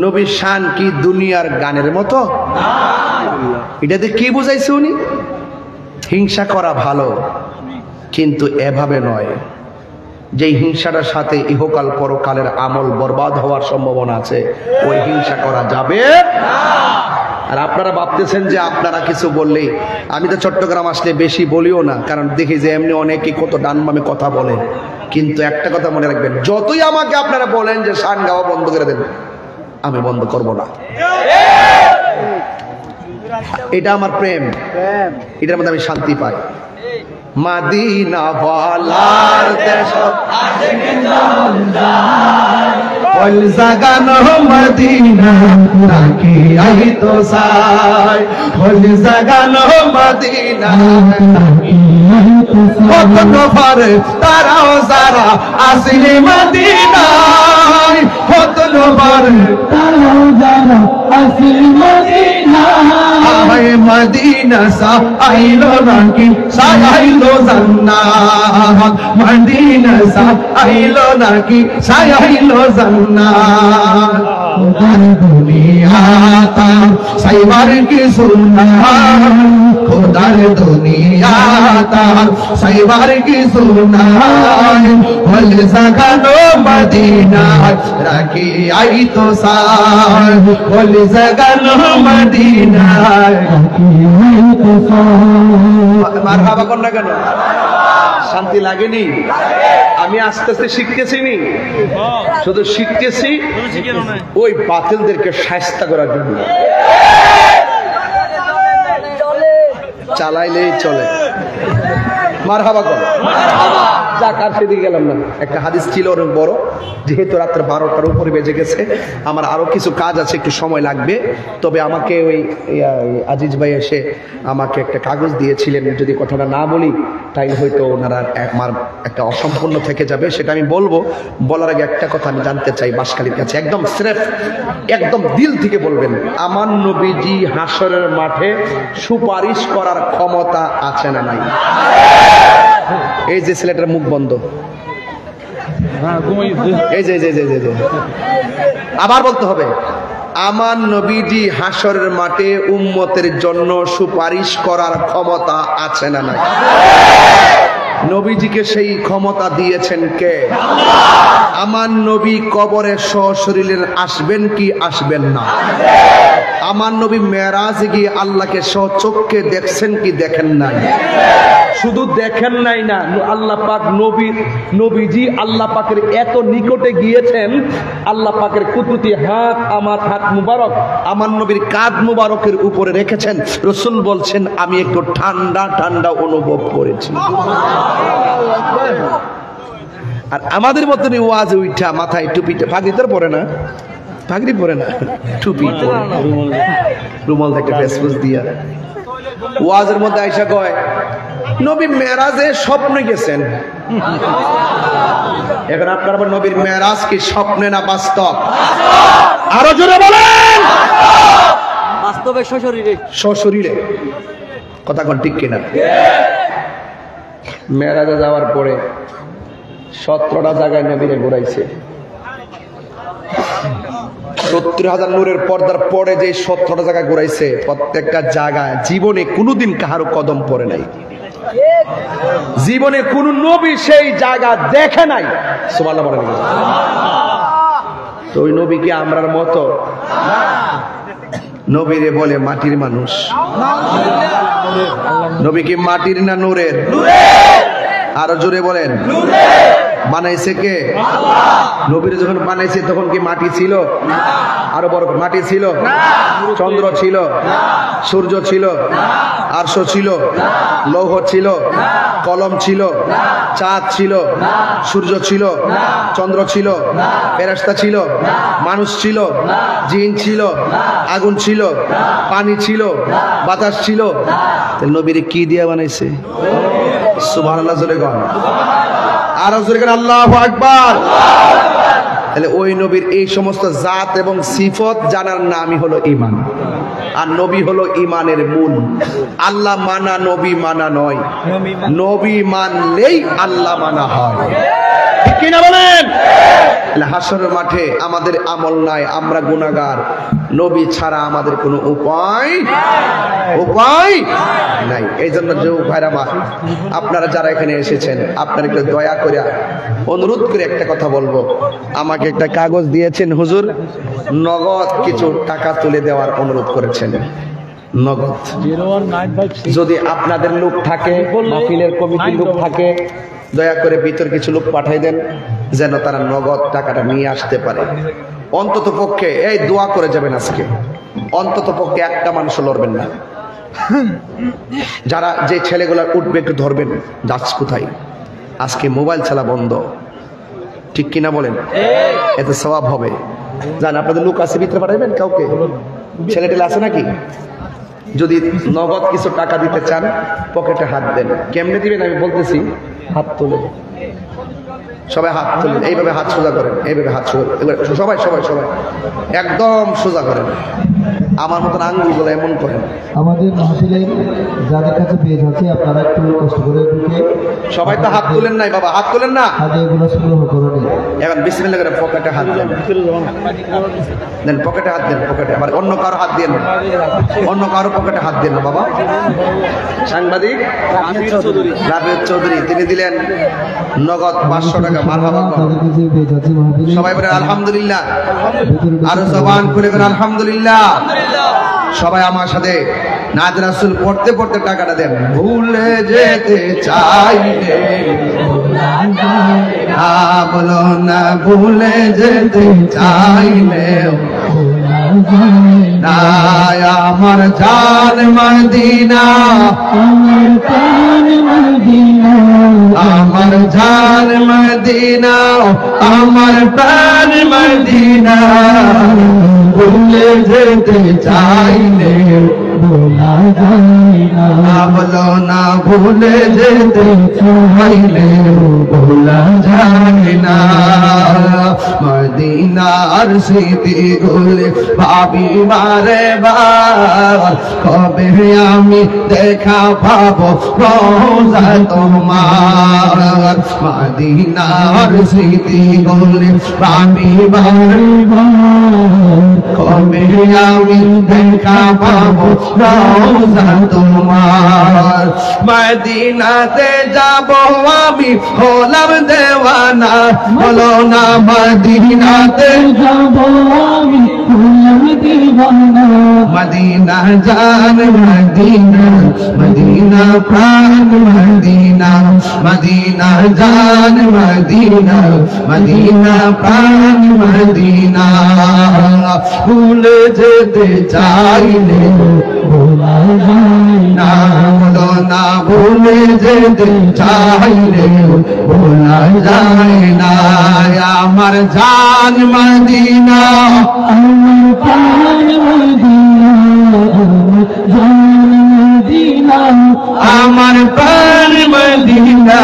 নবীর শান কি দুনিয়ার গানের মতো? এটাতে কি বুঝাইছে উনি? হিংসা করা ভালো, কিন্তু এভাবে নয়। যে হিংসাটার সাথে ইহকাল পরকালের আমল বরবাদ হওয়ার সম্ভাবনা আছে, ওই হিংসা করা যাবে না। আর আপনারা ভাবতেছেন যে আপনারা কিছু বললেই, আমি তো চট্টগ্রাম আসলে বেশি বলিও না, কারণ দেখি যে এমনি অনেকে কত ডানবামে কথা বলে। কিন্তু একটা কথা মনে রাখবেন, যতই আমাকে আপনারা বলেন যে শান গাওয়া বন্ধ করে দেন, আমি বন্ধ করব না। এটা আমার প্রেম, এটার মধ্যে আমি শান্তি পাই। মদিনা ওয়ালার দেশ ওই জাগানো মদিনা নাকি আই তো সাই, ওই জাগানো মদিনা নাকি আই তো সাই, কত নফরে তারাও যারা আসলে মদিনায়, কত নফরে তারাও যারা আসলে মদিনায়, মদিনা সা আইলো নাকি সাইলো জান্নাত, মদিনা সা আইলো নাকি সাইলো জান্নাত, খোদার দুনিয়াতা সাইবার কি সুন্নাত, খোদার দুনিয়াতা সাইবার কি সুন্নাত, হল জাগানো মদিনা রাখি আই তো সাই, হল জাগানো মদিনা রাখি আই তো সাই। মারহাবা কোন না কেন? শান্তি লাগেনি? আমি আস্তে আস্তে শিখতেছি নি, শুধু শিখতেছি ওই বাতিলদেরকে শায়েস্তা করার জন্য। চালাইলেই চলে। মারহাবা কর। যাক, আর সেদিকে গেলাম না। একটা হাদিস ছিল অনেক বড়, যেহেতু রাত্রে 12টার উপরে বেজে গেছে, আমার আরো কিছু কাজ আছে, একটু সময় লাগবে। তবে আমাকে ওই আজিজ ভাই এসে আমাকে একটা কাগজ দিয়েছিলেন, যদি কথাটা না বলি তাই হয়তো ওনারা আমার একটা অসম্পূর্ণ থেকে যাবে, সেটা আমি বলবো। বলার আগে একটা কথা আমি জানতে চাই বাসখালীর কাছে, একদম স্রেফ, একদম দিল থেকে বলবেন, আমার নবীজি হাসরের মাঠে সুপারিশ করার ক্ষমতা আছে না নাই? এই যে ছেলেটার মুখ বন্ধ, এই যে আবার বলতে হবে, আমার নবীজি হাসরের মাঠে উম্মতের জন্য সুপারিশ করার ক্ষমতা আছে না নাই? নবীজিকে সেই ক্ষমতা দিয়েছেন কে? আমার নবী কবরে সশরীরে আসবেন কি আসবেন না? আমার নবী মেরাজে গিয়ে আল্লাহকে সচক্ষে দেখছেন কি দেখেন নাই? শুধু দেখেন নাই না, আল্লাহ পাক নবীজি আল্লাহ পাকের এত নিকটে গিয়েছেন, আল্লাহ পাকের কুদরতি হাত, আমার হাত মুবারক আমার নবীর কাঁধ মুবারকের উপরে রেখেছেন। রাসূল বলছেন আমি একটু ঠান্ডা ঠান্ডা অনুভব করেছি। আর আমাদের মতন ওয়াজ উঠা মাথায় টুপিটা, পাগড়ি তো পরে না, পাগড়ি পরে না, টুপি রুমাল থেকে ফেসফুস দিয়া ওয়াজের মধ্যে আইসা কয় নবী মেরাজে স্বপ্নে গেছেন। এখন আপনার আবার নবীর মেরাজ কি স্বপ্নে না বাস্তব? আরো জোরে বলেন। বাস্তবে সশরীরে, সশরীরে। কথা কোন ঠিক কিনা? মেরাজে যাওয়ার পরে 17টা জায়গায় নবীরে ঘুরাইছে। 70,000 নূরের পর্দার পরে যে 17টা জায়গায় ঘুরাইছে, প্রত্যেকটা জায়গায় জীবনে কোনোদিন কাহারও কদম পড়ে নাই, জীবনে কোন নবী সেই জায়গা দেখে নাই। সুবহানাল্লাহ বলেন। তো ওই নবী কি আমরার মতো? নবীরে বলে মাটির মানুষ। নবী কি মাটির না নূরের? আরো জোরে বলেন। বানাইছে কে? নবীরে যখন বানাইছে তখন কি মাটি ছিল? আরো বড়, মাটি ছিল? চন্দ্র ছিল? সূর্য ছিল? আরশ ছিল? লৌহ ছিল? কলম ছিল? চাঁদ ছিল? সূর্য ছিল? চন্দ্র ছিল? ফেরেশতা ছিল? মানুষ ছিল? জিন ছিল? আগুন ছিল? পানি ছিল? বাতাস ছিল? নবীরে কি দিয়ে বানাইছে? সুবহানাল্লাহ জোরে গান, আর জোরে গান আল্লাহু আকবার। তাহলে ওই নবীর এই সমস্ত জাত এবং সিফত জানার নামই হলো ঈমান। আর নবী হলো ঈমানের মূল। আল্লাহ মানা নবী মানা নয়, নবী মানলেই আল্লাহ মানা হয়। ঠিক কি না বলেন? হাসরের মাঠে আমাদের আমল নাই, আমরা গুনাহগার, নবী ছাড়া আমাদের কোনো উপায় নাই। এই জন্য যে ভাইরা মা, আপনারা যারা এখানে এসেছেন, আপনারা একটু দয়া করে অনুরোধ করে একটা কথা বলবো। আমাকে একটা কাগজ দিয়েছেন হুজুর, নগদ কিছু টাকা তুলে দেওয়ার অনুরোধ করেছেন। নগদ যদি আপনাদের লোক থাকে, মাহফিলের কমিটির লোক থাকে, দয়া করে ভিতর কিছু লোক পাঠাই দেন, যেন তারা নগদ টাকাটা নিয়ে আসতে পারে। অন্তত পক্ষে এই দোয়া করে যাবেন, আজকে অন্তত পক্ষে একটা মানুষ লড়বেন না। যারা যে ছেলেগুলা উঠবে একটু ধরবেন, যাচ্ছে কোথায়। আজকে মোবাইল চালা বন্ধ, ঠিক কিনা বলেন? এতে সওয়াব হবে। জান আপনাদের লোক আছে, ভিতরে পাঠাবেন কাউকে, ছেলে টেলে আছে নাকি? যদি নগদ কিছু টাকা দিতে চান, পকেটে হাত দেন। কেমনে দিবেন আমি বলতেছি, হাত তুলে, সবাই হাত তুলেন, এইভাবে হাত সোজা করেন, এইভাবে হাত সোজা, সবাই সবাই সবাই একদম সোজা করেন, আমার মতন আঙ্গুলগুলো এমন করেন। আমাদের মাহফিলে যাদের কাছে পেজ আছে, আপনারা একটু কষ্ট করে ঢুকে, সবাই তো হাত তুলেন নাই বাবা, হাত তুলেন না, আগে এগুলো সংগ্রহ করে নিন। এখন বিসমিল্লাহ করে পকেটে হাত দেন, দেন পকেটে হাত দেন, পকেটে। আবার অন্য কারো হাত দিয়ে না, অন্য কারো পকেটে হাত দেন না বাবা। সাংবাদিক রাফিউদ চৌধুরী তিনি দিলেন নগদ 500 টাকা। মারহাবা, সবাই বলেন আলহামদুলিল্লাহ, আরো জবান খুলে বলেন আলহামদুলিল্লাহ। সবাই আমার সাথে নাত রাসূল পড়তে পড়তে টাকাটা দেন। ভুলে যেতে চাইলে বলো না, ভুলে যেতে চাইলে আমার জান মদিনা, আমার জান মদিনা, আমার প্রাণ মদিনা, ভুলে যেতে চাইলে বলা যায় না, বলো না, ভুলে যেতে চাইলে বলা যায় না। মদিনার স্মৃতিগুলি ভাবি বারে বার, কবে আমি দেখা পাবো রোজা তোমার। মদিনার স্মৃতিগুলি ভাবি বারে বার, কবে আমি দেখা পাবো রোজা তোমার। মদিনাতে যাব আমি, হলাম দেওয়ানা, বলো না, মদিনাতে যাব আমি, হলাম দিওয়ানা। মদিনা জান মদিনা, মদিনা প্রাণ মদিনা, মদিনা জান মদিনা, মদিনা প্রাণ মদিনা। ভুলে যেতে চাইলে ভোলা যায় না, বলো না, ভুলে যেতে চাইলে ভোলা যায় না। আমার জান মদিনা, আমার প্রাণ মদিনা, জান মদিনা, আমার প্রাণ মদিনা।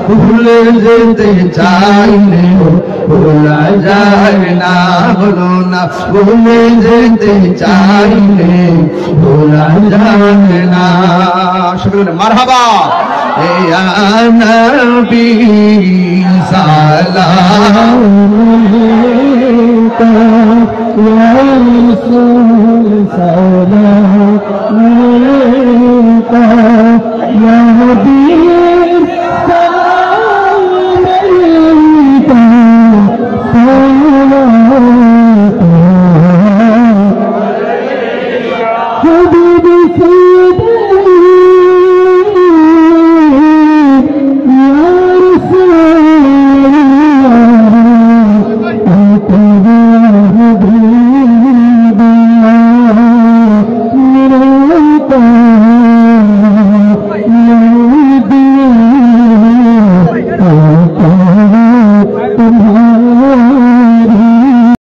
ভুলে যেতে চাইলে ভোলা যায় না, বলো না, ভুলে যেতে চাইলে ভোলা যায় না। মারহাবা। ইয়া নবী সালাম আলাইকা, ইয়া রাসূল সালাম আলাইকা, ইয়া হাবিব